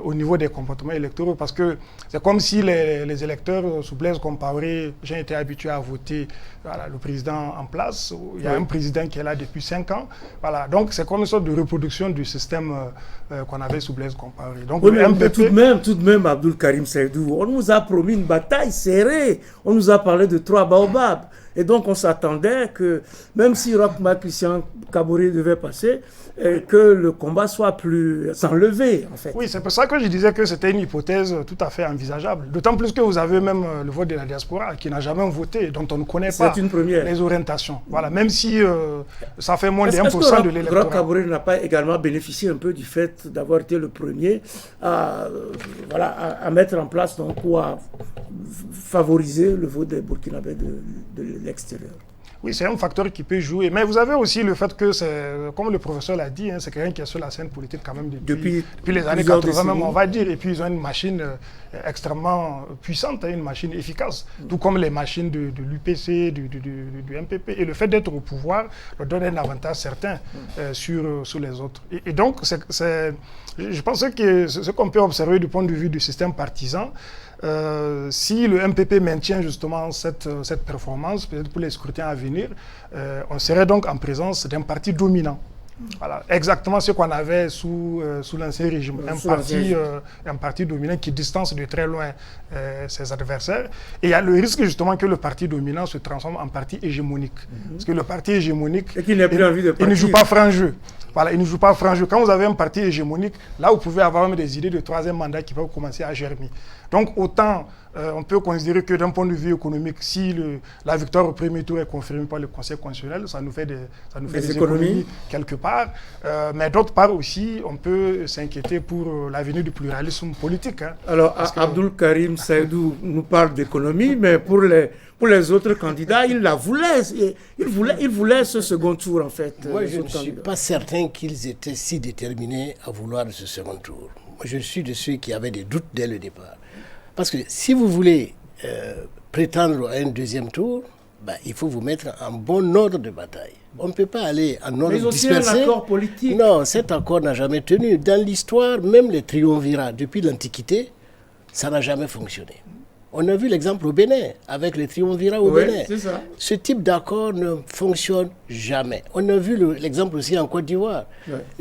au niveau des comportements électoraux, parce que c'est comme si les électeurs sous Blaise Compaoré, j'ai été habitué à voter le président en place. Il y a un président qui est là depuis 5 ans. Voilà, donc c'est comme une sorte de reproduction du système qu'on avait sous Blaise Compaoré. Donc oui, mais tout de même, Abdoul Karim Saïdou, on nous a promis une bataille serrée. On nous a parlé de 3 baobabs. Et donc on s'attendait que, même si Roch-Marc Christian Kaboré devait passer, que le combat soit plus enlevé, en fait. Oui, c'est pour ça que je disais que c'était une hypothèse tout à fait envisageable. D'autant plus que vous avez même le vote de la diaspora qui n'a jamais voté, dont on ne connaît pas les orientations. Voilà, même si ça fait moins de 1% de l'électorat. Roch Kaboré n'a pas également bénéficié un peu du fait d'avoir été le premier à mettre en place donc, ou à favoriser le vote des Burkinabés de l'extérieur? Oui, c'est un facteur qui peut jouer. Mais vous avez aussi le fait que, comme le professeur l'a dit, c'est quelqu'un qui est sur la scène politique quand même depuis les années 80 même, on va dire. Et puis ils ont une machine extrêmement puissante, une machine efficace. Tout comme les machines de l'UPC, du MPP. Et le fait d'être au pouvoir leur donne un avantage certain sur les autres. Et donc, je pense que ce qu'on peut observer du point de vue du système partisan, si le MPP maintient justement cette performance, peut-être pour les scrutins à venir, on serait donc en présence d'un parti dominant. Voilà, exactement ce qu'on avait sous l'ancien régime. Un parti dominant qui distance de très loin ses adversaires. Et il y a le risque justement que le parti dominant se transforme en parti hégémonique. Parce que le parti hégémonique, il ne joue pas franc jeu. Voilà, il ne joue pas franc jeu. Quand vous avez un parti hégémonique, là vous pouvez avoir même des idées de 3e mandat qui peuvent commencer à germer. Donc autant on peut considérer que d'un point de vue économique, si la victoire au premier tour est confirmée par le Conseil constitutionnel, ça nous fait des économies quelque part. Mais d'autre part aussi, on peut s'inquiéter pour l'avenir du pluralisme politique. Hein. Alors, Abdoul Karim Saïdou nous parle d'économie, mais pour les autres candidats, il voulait ce second tour, en fait. Moi, je ne suis pas certain qu'ils étaient si déterminés à vouloir ce second tour. Moi, je suis de ceux qui avaient des doutes dès le départ. Parce que si vous voulez prétendre à un deuxième tour, il faut vous mettre en bon ordre de bataille. On ne peut pas aller en ordre dispersé. Mais aussi un accord politique. Non, cet accord n'a jamais tenu. Dans l'histoire, même les triumvirats, depuis l'Antiquité, ça n'a jamais fonctionné. On a vu l'exemple au Bénin, avec les triumvirats au Bénin. C'est ça. Ce type d'accord ne fonctionne jamais. On a vu l'exemple aussi en Côte d'Ivoire.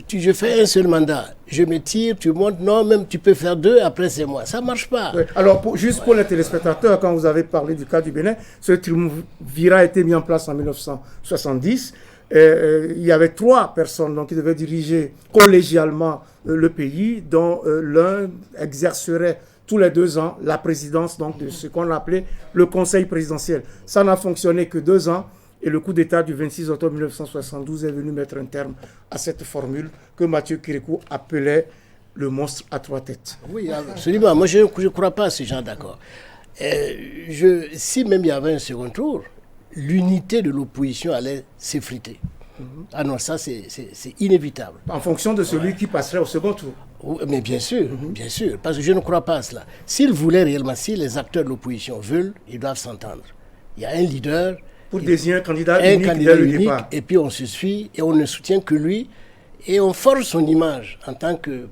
Je fais un seul mandat, je me tire, tu montes, non, même tu peux faire 2, après c'est moi. Ça ne marche pas. Alors, juste pour les téléspectateurs, quand vous avez parlé du cas du Bénin, ce triumvirat a été mis en place en 1970. Il y avait 3 personnes donc, qui devaient diriger collégialement le pays, dont l'un exercerait tous les 2 ans la présidence donc, de ce qu'on appelait le Conseil présidentiel. Ça n'a fonctionné que 2 ans et le coup d'État du 26 octobre 1972 est venu mettre un terme à cette formule que Mathieu Kérékou appelait le monstre à 3 têtes. Oui, absolument. Moi, je ne crois pas à ce genre d'accord. Si même il y avait un second tour, l'unité de l'opposition allait s'effriter. Ah non, ça c'est inévitable. En fonction de celui qui passerait au second tour. Mais bien sûr, parce que je ne crois pas à cela. S'ils voulaient réellement, si les acteurs de l'opposition veulent, ils doivent s'entendre. Il y a un leader. Pour désigner un candidat unique dès le départ. Et puis on se suit et on ne soutient que lui. et on forge son image en tant que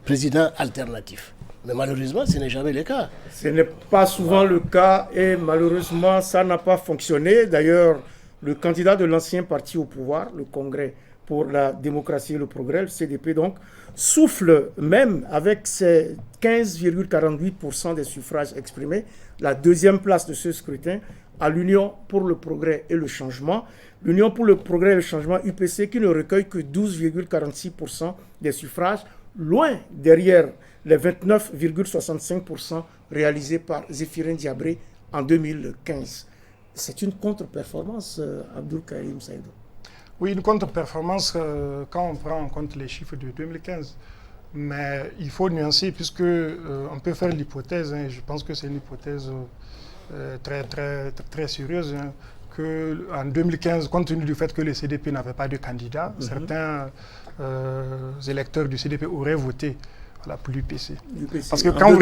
président alternatif. Mais malheureusement, ce n'est jamais le cas. Ce n'est pas souvent le cas et malheureusement, ça n'a pas fonctionné. D'ailleurs, le candidat de l'ancien parti au pouvoir, le Congrès pour la démocratie et le progrès, le CDP donc, souffle même avec ses 15,48% des suffrages exprimés, la deuxième place de ce scrutin à l'Union pour le progrès et le changement. L'Union pour le progrès et le changement, UPC, qui ne recueille que 12,46% des suffrages, loin derrière les 29,65% réalisés par Zéphirin Diabré en 2015. C'est une contre-performance, Abdoul Karim Saïdou. Oui, une contre-performance quand on prend en compte les chiffres de 2015. Mais il faut nuancer puisque on peut faire l'hypothèse, hein, je pense que c'est une hypothèse très sérieuse, hein, qu'en 2015, compte tenu du fait que le CDP n'avait pas de candidat, certains électeurs du CDP auraient voté pour l'UPC. Parce que quand vous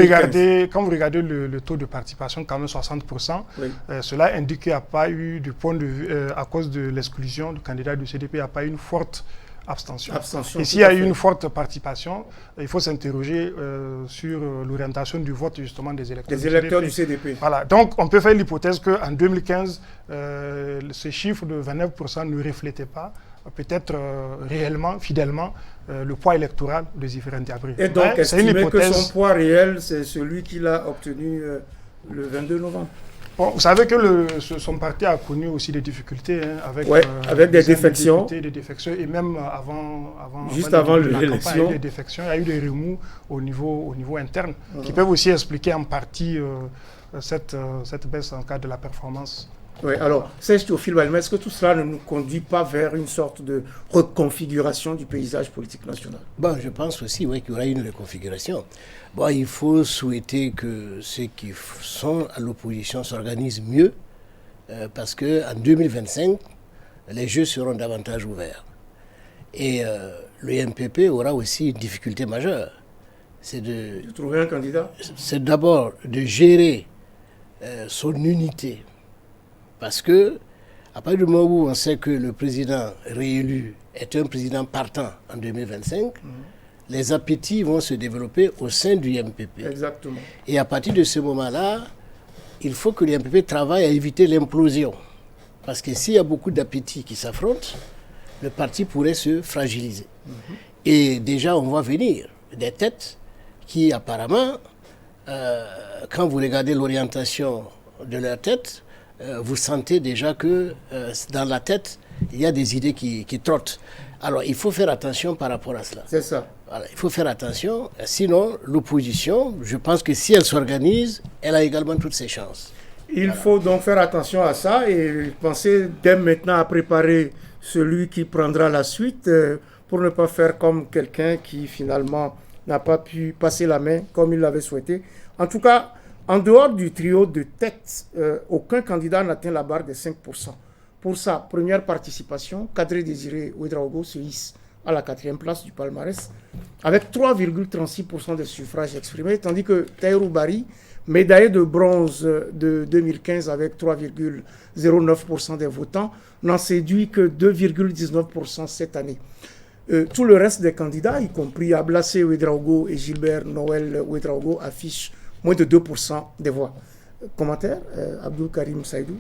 regardez le taux de participation, quand même 60%, oui. Cela indique qu'il n'y a pas eu, du point de vue, à cause de l'exclusion du candidat du CDP, il n'y a pas eu une forte abstention. Et s'il y a eu une forte participation, il faut s'interroger sur l'orientation du vote justement des électeurs du CDP. Voilà. Donc on peut faire l'hypothèse qu'en 2015, ce chiffre de 29% ne reflétait pas peut-être réellement, fidèlement, le poids électoral de Zéphirin Diabré. Et donc, estimer que son poids réel, c'est celui qu'il a obtenu le 22 novembre. Bon, vous savez que son parti a connu aussi des difficultés hein, avec des défections. Des défections. Et même avant l'élection, des défections, il y a eu des remous au niveau interne qui peuvent aussi expliquer en partie cette baisse en cas de la performance. Oui, alors, Serge Théophile Walmer, est-ce que tout cela ne nous conduit pas vers une sorte de reconfiguration du paysage politique national? Bon, je pense aussi qu'il y aura une reconfiguration. Bon, il faut souhaiter que ceux qui sont à l'opposition s'organisent mieux, parce qu'en 2025, les jeux seront davantage ouverts. Et le MPP aura aussi une difficulté majeure. C'est de trouver un candidat. C'est d'abord de gérer son unité. Parce que, à partir du moment où on sait que le président réélu est un président partant en 2025, les appétits vont se développer au sein du MPP. Exactement. Et à partir de ce moment-là, il faut que le MPP travaille à éviter l'implosion. Parce que s'il y a beaucoup d'appétits qui s'affrontent, le parti pourrait se fragiliser. Et déjà, on voit venir des têtes qui, apparemment, quand vous regardez l'orientation de leur tête, vous sentez déjà que dans la tête, il y a des idées qui trottent. Alors, il faut faire attention par rapport à cela. C'est ça. Voilà, il faut faire attention. Sinon, l'opposition, je pense que si elle s'organise, elle a également toutes ses chances. Il faut donc faire attention à ça et penser dès maintenant à préparer celui qui prendra la suite pour ne pas faire comme quelqu'un qui finalement n'a pas pu passer la main comme il l'avait souhaité. En tout cas, en dehors du trio de tête, aucun candidat n'atteint la barre des 5%. Pour sa première participation, Kadri Désiré Ouedraogo se hisse à la 4e place du palmarès avec 3,36% des suffrages exprimés, tandis que Tahirou Bari, médaillé de bronze de 2015 avec 3,09% des votants, n'en séduit que 2,19% cette année. Tout le reste des candidats, y compris Ablassé Ouedraogo et Gilbert Noël Ouedraogo, affichent moins de 2% des voix. Commentaire, Abdoul Karim Saïdou?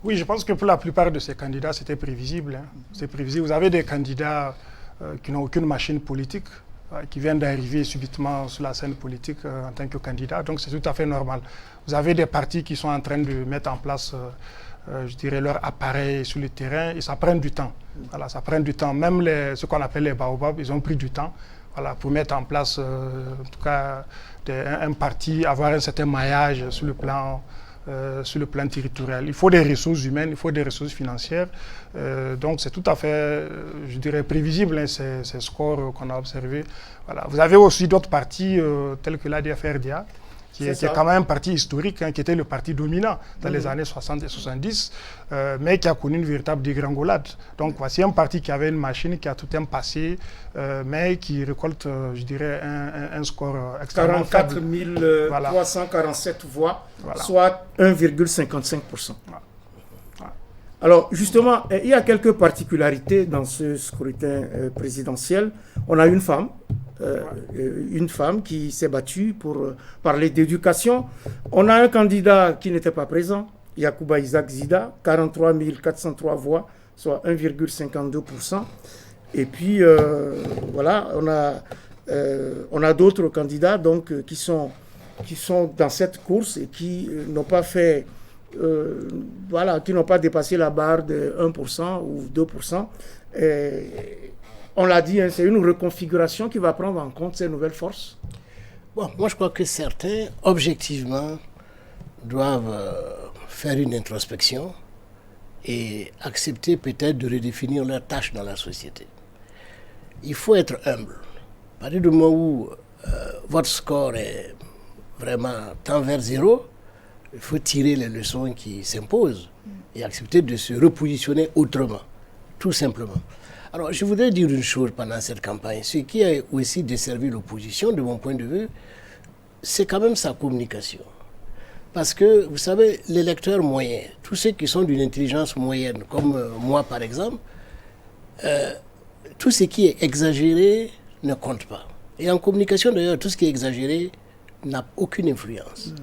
Oui, je pense que pour la plupart de ces candidats, c'était prévisible. Hein. C'est prévisible. Vous avez des candidats qui n'ont aucune machine politique, qui viennent d'arriver subitement sur la scène politique en tant que candidats. Donc c'est tout à fait normal. Vous avez des partis qui sont en train de mettre en place, je dirais, leur appareil sur le terrain et ça prend du temps. Voilà, ça prend du temps. Même ce qu'on appelle les baobabs, ils ont pris du temps pour mettre en place, en tout cas, un parti, avoir un certain maillage sur le plan territorial. Il faut des ressources humaines, il faut des ressources financières. Donc c'est tout à fait, je dirais, prévisible, hein, ces scores qu'on a observés. Voilà. Vous avez aussi d'autres partis tels que l'ADF-RDA, qui est quand même un parti historique, hein, qui était le parti dominant dans les années 60 et 70, mais qui a connu une véritable dégringolade. Donc voici un parti qui avait une machine, qui a tout un passé, mais qui récolte, je dirais, un score extrêmement 44 faible. 347 voix, soit 1,55%. Alors, justement, il y a quelques particularités dans ce scrutin présidentiel. On a une femme qui s'est battue pour parler d'éducation. On a un candidat qui n'était pas présent, Yacouba Isaac Zida, 43 403 voix, soit 1,52%. Et puis, voilà, on a d'autres candidats donc, qui sont dans cette course et qui n'ont pas fait... voilà, qui n'ont pas dépassé la barre de 1% ou 2%. On l'a dit, hein, c'est une reconfiguration qui va prendre en compte ces nouvelles forces. Bon, moi je crois que certains, objectivement, doivent faire une introspection et accepter peut-être de redéfinir leurs tâches dans la société. Il faut être humble. À partir du moment où votre score est vraiment tend vers zéro, il faut tirer les leçons qui s'imposent et accepter de se repositionner autrement, tout simplement. Alors, je voudrais dire une chose pendant cette campagne. Ce qui a aussi desservi l'opposition, de mon point de vue, c'est quand même sa communication. Parce que, vous savez, les lecteurs moyens, tous ceux qui sont d'une intelligence moyenne, comme moi par exemple, tout ce qui est exagéré ne compte pas. Et en communication d'ailleurs, tout ce qui est exagéré n'a aucune influence.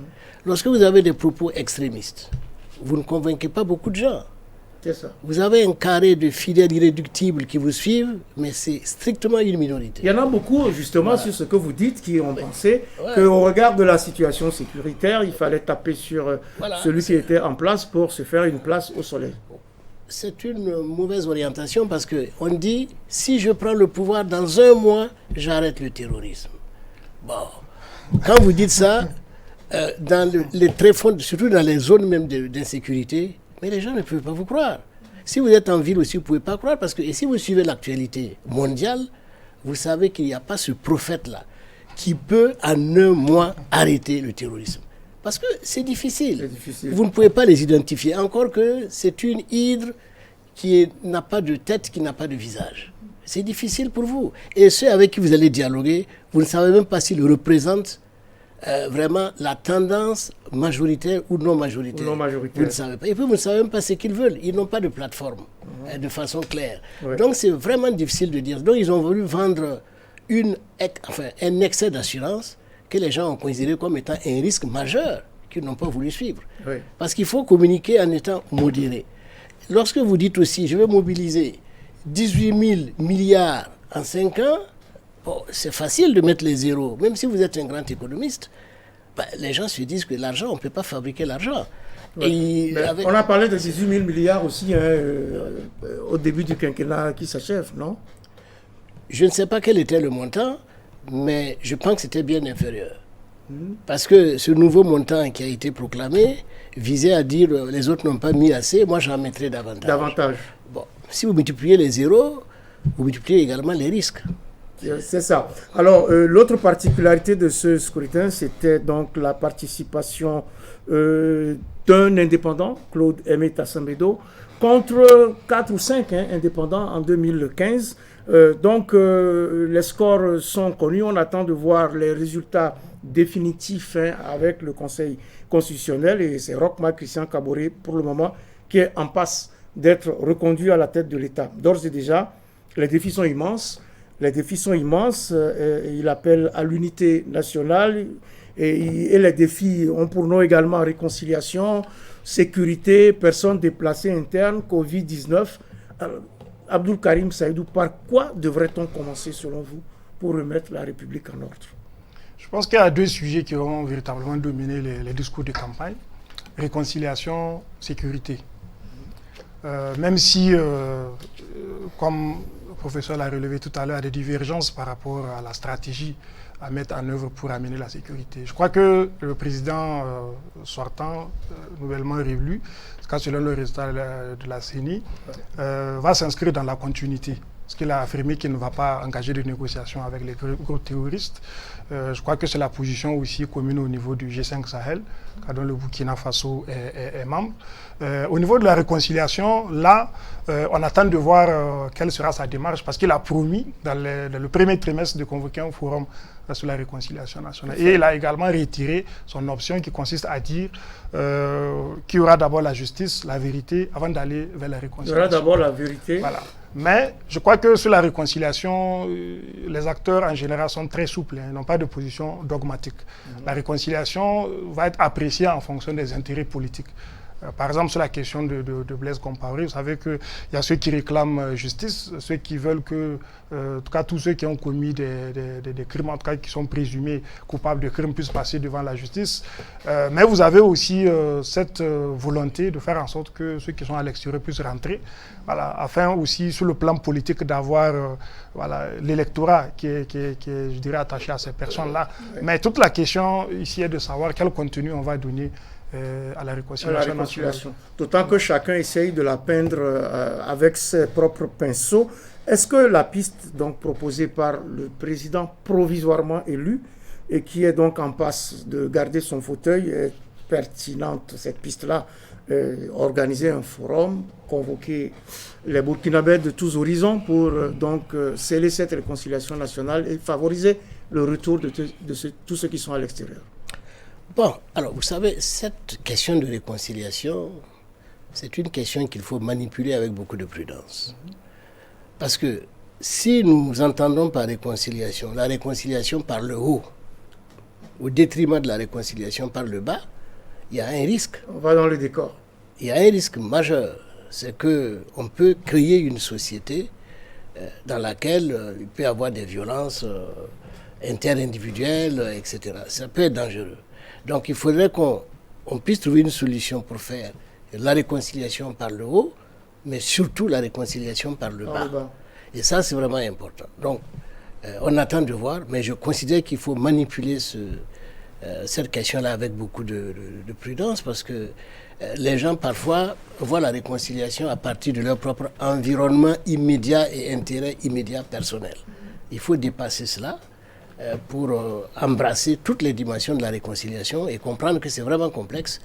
Lorsque vous avez des propos extrémistes, vous ne convainquez pas beaucoup de gens. C'est ça. Vous avez un carré de fidèles irréductibles qui vous suivent, mais c'est strictement une minorité. Il y en a beaucoup, justement, sur ce que vous dites, qui ont pensé qu'au regard de la situation sécuritaire, il fallait taper sur celui qui était en place pour se faire une place au soleil. C'est une mauvaise orientation parce qu'on dit, si je prends le pouvoir dans un mois, j'arrête le terrorisme. Bon, quand vous dites ça, dans les tréfonds, surtout dans les zones même d'insécurité, mais les gens ne peuvent pas vous croire. Si vous êtes en ville aussi, vous ne pouvez pas croire parce que et si vous suivez l'actualité mondiale, vous savez qu'il n'y a pas ce prophète-là qui peut en un mois arrêter le terrorisme. Parce que c'est difficile. Vous ne pouvez pas les identifier. Encore que c'est une hydre qui n'a pas de tête, qui n'a pas de visage. C'est difficile pour vous. Et ceux avec qui vous allez dialoguer, vous ne savez même pas s'ils représentent vraiment la tendance majoritaire ou non majoritaire. Vous ne savez pas. Et puis vous ne savez même pas ce qu'ils veulent. Ils n'ont pas de plateforme de façon claire. Donc c'est vraiment difficile de dire. Donc ils ont voulu vendre un excès d'assurance que les gens ont considéré comme étant un risque majeur qu'ils n'ont pas voulu suivre. Parce qu'il faut communiquer en étant modéré. Lorsque vous dites aussi, je vais mobiliser 18 000 milliards en 5 ans, bon, c'est facile de mettre les zéros. Même si vous êtes un grand économiste, les gens se disent que l'argent, on ne peut pas fabriquer l'argent. On a parlé de 18 000 milliards aussi au début du quinquennat qui s'achève, non? Je ne sais pas quel était le montant, mais je pense que c'était bien inférieur. Parce que ce nouveau montant qui a été proclamé visait à dire les autres n'ont pas mis assez, moi j'en mettrai davantage. Bon, si vous multipliez les zéros, vous multipliez également les risques. C'est ça. Alors, l'autre particularité de ce scrutin, c'était donc la participation d'un indépendant, Claude Aimé Tassambedo, contre 4 ou 5 indépendants en 2015. Donc, les scores sont connus. On attend de voir les résultats définitifs avec le Conseil constitutionnel. Et c'est Roch-Marc Christian Kaboré, pour le moment, qui est en passe d'être reconduit à la tête de l'État. D'ores et déjà, les défis sont immenses. Il appelle à l'unité nationale et les défis ont pour nom également réconciliation, sécurité, personnes déplacées internes, Covid-19. Abdoul Karim Saïdou, par quoi devrait-on commencer selon vous pour remettre la République en ordre? Je pense qu'il y a 2 sujets qui ont véritablement dominé les discours de campagne. Réconciliation, sécurité. Même si, comme le professeur l'a relevé tout à l'heure, il y a des divergences par rapport à la stratégie à mettre en œuvre pour amener la sécurité. Je crois que le président sortant, nouvellement réélu, selon le résultat de la CENI, va s'inscrire dans la continuité parce qu'il a affirmé qu'il ne va pas engager de négociations avec les groupes terroristes. Je crois que c'est la position aussi commune au niveau du G5 Sahel, dont le Burkina Faso est membre. Au niveau de la réconciliation, là, on attend de voir quelle sera sa démarche, parce qu'il a promis dans le premier trimestre de convoquer un forum sur la réconciliation nationale. Et il a également retiré son option qui consiste à dire qu'il y aura d'abord la justice, la vérité, avant d'aller vers la réconciliation. Il y aura d'abord la vérité. Voilà. Mais je crois que sur la réconciliation, les acteurs en général sont très souples, ils n'ont pas de position dogmatique. La réconciliation va être appréciée en fonction des intérêts politiques. Par exemple, sur la question de Blaise Compaoré, vous savez qu'il y a ceux qui réclament justice, ceux qui veulent que, en tout cas, tous ceux qui ont commis des crimes, en tout cas, qui sont présumés coupables de crimes, puissent passer devant la justice. Mais vous avez aussi cette volonté de faire en sorte que ceux qui sont à l'extérieur puissent rentrer, voilà, afin aussi, sur le plan politique, d'avoir voilà, l'électorat qui est, je dirais, attaché à ces personnes-là. Mais toute la question ici est de savoir quel contenu on va donner à la réconciliation. D'autant que chacun essaye de la peindre avec ses propres pinceaux. Est-ce que la piste donc proposée par le président provisoirement élu et qui est donc en passe de garder son fauteuil est pertinente, cette piste-là? Organiser un forum, convoquer les Burkinabés de tous horizons pour sceller cette réconciliation nationale et favoriser le retour de tous ceux qui sont à l'extérieur. Bon, alors vous savez, cette question de réconciliation, c'est une question qu'il faut manipuler avec beaucoup de prudence. Parce que si nous entendons par réconciliation, la réconciliation par le haut, au détriment de la réconciliation par le bas, il y a un risque. On va dans le décor. Il y a un risque majeur, c'est qu'on peut créer une société dans laquelle il peut y avoir des violences interindividuelles, etc. Ça peut être dangereux. Donc il faudrait qu'on puisse trouver une solution pour faire la réconciliation par le haut, mais surtout la réconciliation par le bas. Et ça, c'est vraiment important. Donc, on attend de voir, mais je considère qu'il faut manipuler cette question-là avec beaucoup de prudence, parce que les gens, parfois, voient la réconciliation à partir de leur propre environnement immédiat et intérêt immédiat personnel. Il faut dépasser cela pour embrasser toutes les dimensions de la réconciliation et comprendre que c'est vraiment complexe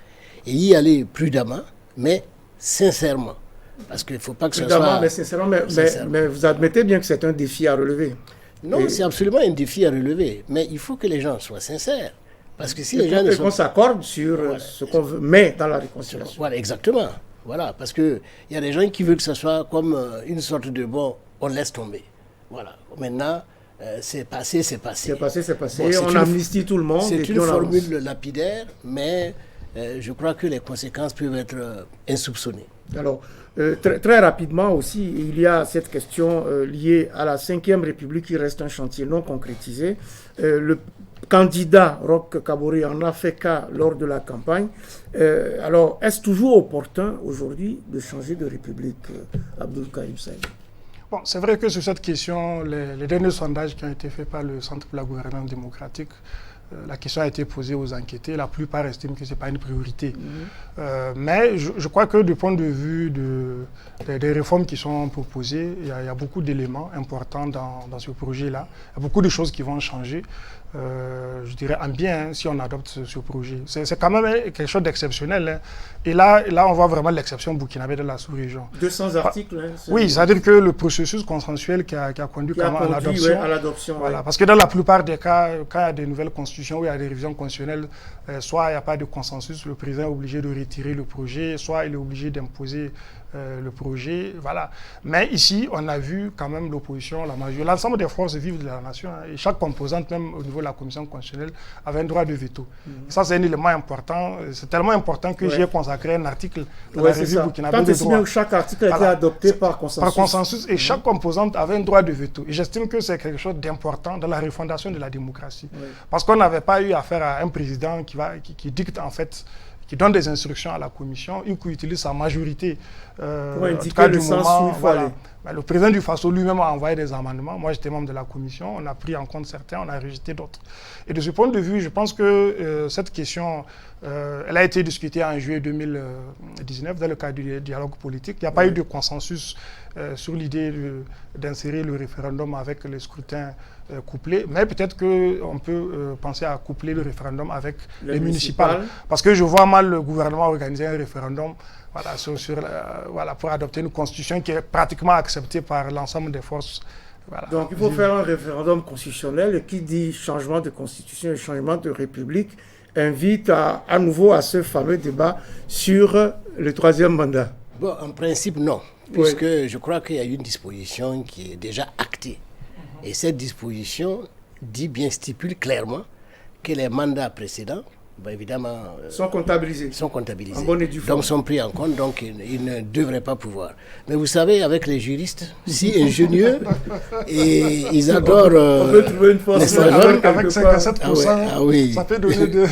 et y aller prudemment, mais sincèrement. Parce qu'il ne faut pas que ce soit... Mais sincèrement, mais vous admettez bien que c'est un défi à relever. Non, c'est absolument un défi à relever, mais il faut que les gens soient sincères. Parce que si les gens qu'on s'accorde sur ce qu'on met dans la réconciliation. Voilà, exactement. Voilà, parce qu'il y a des gens qui veulent que ce soit comme une sorte de bon, on laisse tomber. Voilà. Maintenant, c'est passé, c'est passé. C'est passé, c'est passé. Bon, on amnistie tout le monde. C'est une formule lapidaire, mais je crois que les conséquences peuvent être insoupçonnées. Alors, très rapidement aussi, il y a cette question liée à la Ve République qui reste un chantier non concrétisé. Le candidat Roch Kaboré en a fait cas lors de la campagne. Alors, est-ce toujours opportun aujourd'hui de changer de République, Abdoul Karim Saïd? Bon, c'est vrai que sur cette question, les derniers sondages qui ont été faits par le Centre pour la gouvernance démocratique, la question a été posée aux enquêtés. La plupart estiment que ce n'est pas une priorité. Mais je crois que du point de vue des réformes qui sont proposées, il y a beaucoup d'éléments importants dans ce projet-là. Il y a beaucoup de choses qui vont changer. Je dirais en bien si on adopte ce projet. C'est quand même quelque chose d'exceptionnel. Hein. Et là, on voit vraiment l'exception burkinabé de la sous-région. 200 articles. Hein, oui, c'est-à-dire que le processus consensuel qui a conduit à l'adoption. Voilà, parce que dans la plupart des cas, quand il y a des nouvelles constitutions ou il y a des révisions constitutionnelles, soit il n'y a pas de consensus, le président est obligé de retirer le projet, soit il est obligé d'imposer le projet, voilà. Mais ici, on a vu quand même l'opposition, la majorité, l'ensemble des forces vives de la nation, hein, et chaque composante, même au niveau de la commission constitutionnelle, avait un droit de veto. Ça, c'est un élément important. C'est tellement important que j'ai consacré un article dans la revue burkinabé de droit. Chaque article a été adopté par consensus. Par consensus, et chaque composante avait un droit de veto. Et j'estime que c'est quelque chose d'important dans la refondation de la démocratie. Parce qu'on n'avait pas eu affaire à un président qui dicte, en fait, qui donne des instructions à la commission, qui utilise sa majorité pour indiquer le sens où il faut aller. Le président du Faso lui-même a envoyé des amendements. Moi, j'étais membre de la commission. On a pris en compte certains, on a rejeté d'autres. Et de ce point de vue, je pense que cette question, elle a été discutée en juillet 2019 dans le cadre du dialogue politique. Il n'y a pas eu de consensus sur l'idée d'insérer le référendum avec le scrutin couplé. Mais peut-être qu'on peut penser à coupler le référendum avec les municipales. Parce que je vois mal le gouvernement organiser un référendum pour adopter une constitution qui est pratiquement acceptée par l'ensemble des forces. Voilà. Donc il faut faire un référendum constitutionnel et qui dit changement de constitution et changement de république invite à nouveau à ce fameux débat sur le troisième mandat. Bon, en principe, non. Puisque je crois qu'il y a une disposition qui est déjà actée. Et cette disposition stipule clairement que les mandats précédents, évidemment, sont comptabilisés. En bonne et due forme. Donc sont pris en compte, donc ils ne devraient pas pouvoir. Mais vous savez, avec les juristes, si ingénieux, et ils adorent... on peut trouver une force avec 57%, ça peut donner de...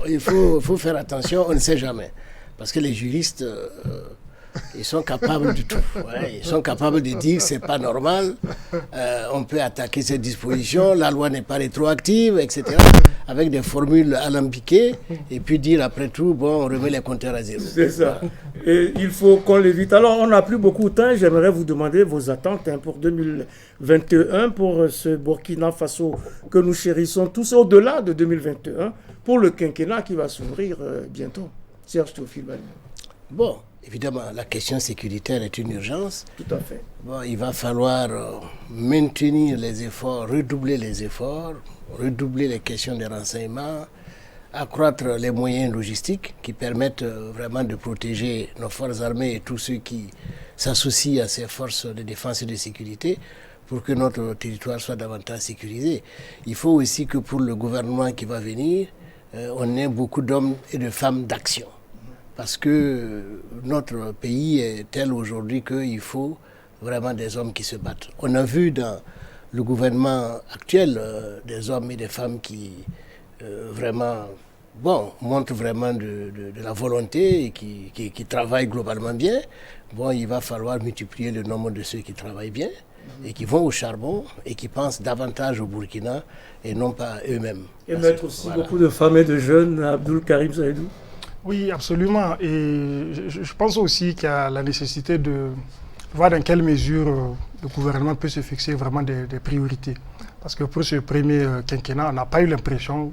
Il faut faire attention, on ne sait jamais. Parce que les juristes... ils sont capables de tout. Ils sont capables de dire que ce n'est pas normal, on peut attaquer cette disposition, la loi n'est pas rétroactive, etc. Avec des formules alambiquées, et puis dire après tout, bon, on remet les compteurs à zéro. C'est ça. Et il faut qu'on l'évite. Alors, on n'a plus beaucoup de temps. J'aimerais vous demander vos attentes pour 2021, pour ce Burkina Faso que nous chérissons tous, au-delà de 2021, pour le quinquennat qui va s'ouvrir bientôt. Serge Théophile Valima. Bon. Évidemment, la question sécuritaire est une urgence. Tout à fait. Bon, il va falloir maintenir les efforts, redoubler les efforts, redoubler les questions des renseignements, accroître les moyens logistiques qui permettent vraiment de protéger nos forces armées et tous ceux qui s'associent à ces forces de défense et de sécurité pour que notre territoire soit davantage sécurisé. Il faut aussi que pour le gouvernement qui va venir, on ait beaucoup d'hommes et de femmes d'action. Parce que notre pays est tel aujourd'hui qu'il faut vraiment des hommes qui se battent. On a vu dans le gouvernement actuel des hommes et des femmes qui montrent vraiment de la volonté et qui travaillent globalement bien. Bon, il va falloir multiplier le nombre de ceux qui travaillent bien et qui vont au charbon et qui pensent davantage au Burkina et non pas à eux-mêmes. Et mettre aussi beaucoup de femmes et de jeunes, Abdoul Karim Saïdou. Oui, absolument. Et je pense aussi qu'il y a la nécessité de voir dans quelle mesure le gouvernement peut se fixer vraiment des priorités. Parce que pour ce premier quinquennat, on n'a pas eu l'impression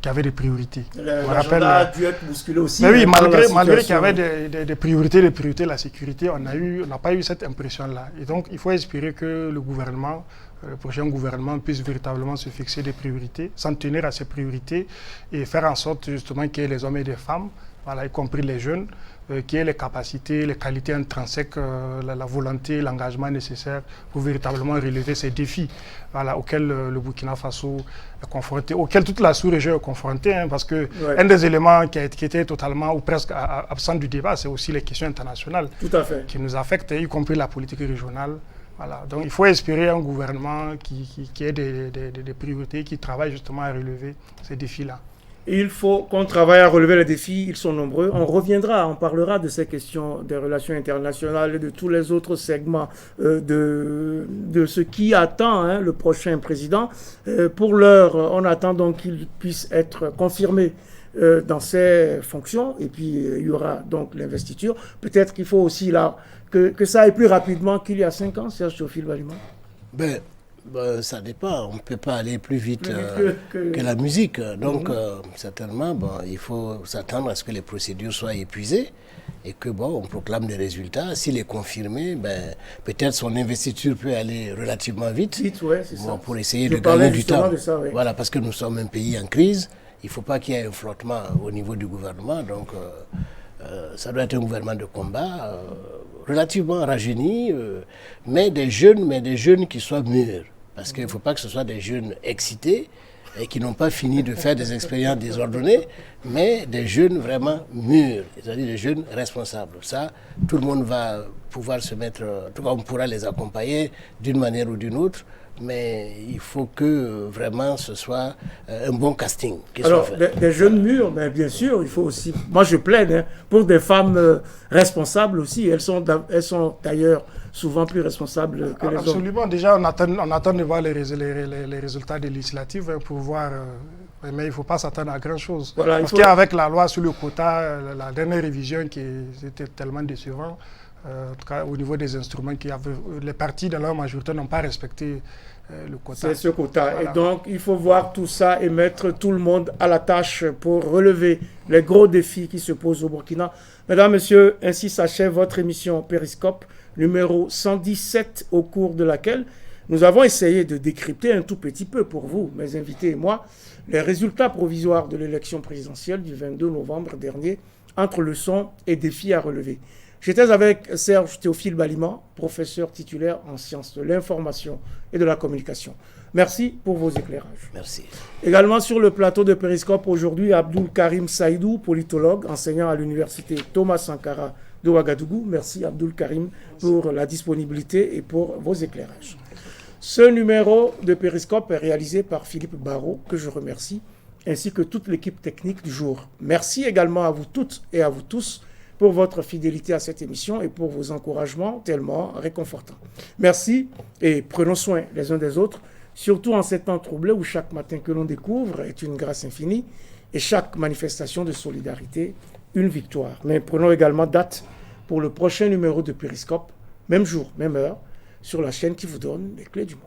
qu'il y avait des priorités. L'agenda a dû être bousculé aussi. Mais oui, malgré qu'il y avait des priorités, la sécurité, on n'a pas eu cette impression-là. Et donc, il faut espérer que le gouvernement, le prochain gouvernement, puisse véritablement se fixer des priorités, s'en tenir à ces priorités et faire en sorte justement qu'il y ait les hommes et les femmes, y compris les jeunes, qui aient les capacités, les qualités intrinsèques, la volonté, l'engagement nécessaire pour véritablement relever ces défis auxquels le Burkina Faso est confronté, auxquels toute la sous-région est confrontée, parce que un des éléments qui était totalement ou presque absent du débat, c'est aussi les questions internationales. Tout à fait. Qui nous affectent, y compris la politique régionale. Donc il faut espérer un gouvernement qui ait des priorités, qui travaille justement à relever ces défis-là. Il faut qu'on travaille à relever les défis, ils sont nombreux. On reviendra, on parlera de ces questions des relations internationales et de tous les autres segments de ce qui attend le prochain président. Pour l'heure, on attend donc qu'il puisse être confirmé dans ses fonctions et puis il y aura donc l'investiture. Peut-être qu'il faut aussi là que ça aille plus rapidement qu'il y a 5 ans, Serge Théophile Valima. Ça dépend, on ne peut pas aller plus vite que la musique. Donc, certainement, il faut s'attendre à ce que les procédures soient épuisées et que, on proclame des résultats. S'il est confirmé, peut-être son investiture peut aller relativement vite. C'est ça. Pour essayer de gagner du temps. Ça, oui. Voilà, parce que nous sommes un pays en crise. Il ne faut pas qu'il y ait un flottement au niveau du gouvernement. Donc, ça doit être un gouvernement de combat relativement rajeuni, mais des jeunes qui soient mûrs. Parce qu'il ne faut pas que ce soit des jeunes excités et qui n'ont pas fini de faire des expériences désordonnées, mais des jeunes vraiment mûrs, c'est-à-dire des jeunes responsables. Ça, tout le monde va pouvoir se mettre... En tout cas, on pourra les accompagner d'une manière ou d'une autre, mais il faut que vraiment ce soit un bon casting. Alors, des jeunes mûrs, ben, bien sûr, il faut aussi... Moi, je plaide pour des femmes responsables aussi. Elles sont d'ailleurs souvent plus responsables que les hommes. Absolument. Déjà, on attend de voir les résultats des législatives pour voir... mais il ne faut pas s'attendre à grand-chose. Voilà, parce qu'avec la loi sur le quota, la dernière révision qui était tellement décevante, en tout cas au niveau des instruments, les partis dans leur majorité n'ont pas respecté le quota. C'est ce quota. Voilà. Et donc, il faut voir tout ça et mettre tout le monde à la tâche pour relever les gros défis qui se posent au Burkina. Mesdames, Messieurs, ainsi s'achève votre émission Périscope numéro 117, au cours de laquelle nous avons essayé de décrypter un tout petit peu pour vous, mes invités et moi, les résultats provisoires de l'élection présidentielle du 22 novembre dernier, entre leçons et défis à relever. J'étais avec Serge Théophile Baliman, professeur titulaire en sciences de l'information et de la communication. Merci pour vos éclairages. Merci. Également sur le plateau de Périscope aujourd'hui, Abdul Karim Saïdou, politologue, enseignant à l'université Thomas Sankara de Ouagadougou. Merci Abdul Karim pour la disponibilité et pour vos éclairages. Ce numéro de Périscope est réalisé par Philippe Barrault, que je remercie, ainsi que toute l'équipe technique du jour. Merci également à vous toutes et à vous tous pour votre fidélité à cette émission et pour vos encouragements tellement réconfortants. Merci et prenons soin les uns des autres, surtout en ces temps troublés où chaque matin que l'on découvre est une grâce infinie et chaque manifestation de solidarité une victoire. Mais prenons également date pour le prochain numéro de Périscope, même jour, même heure, sur la chaîne qui vous donne les clés du monde.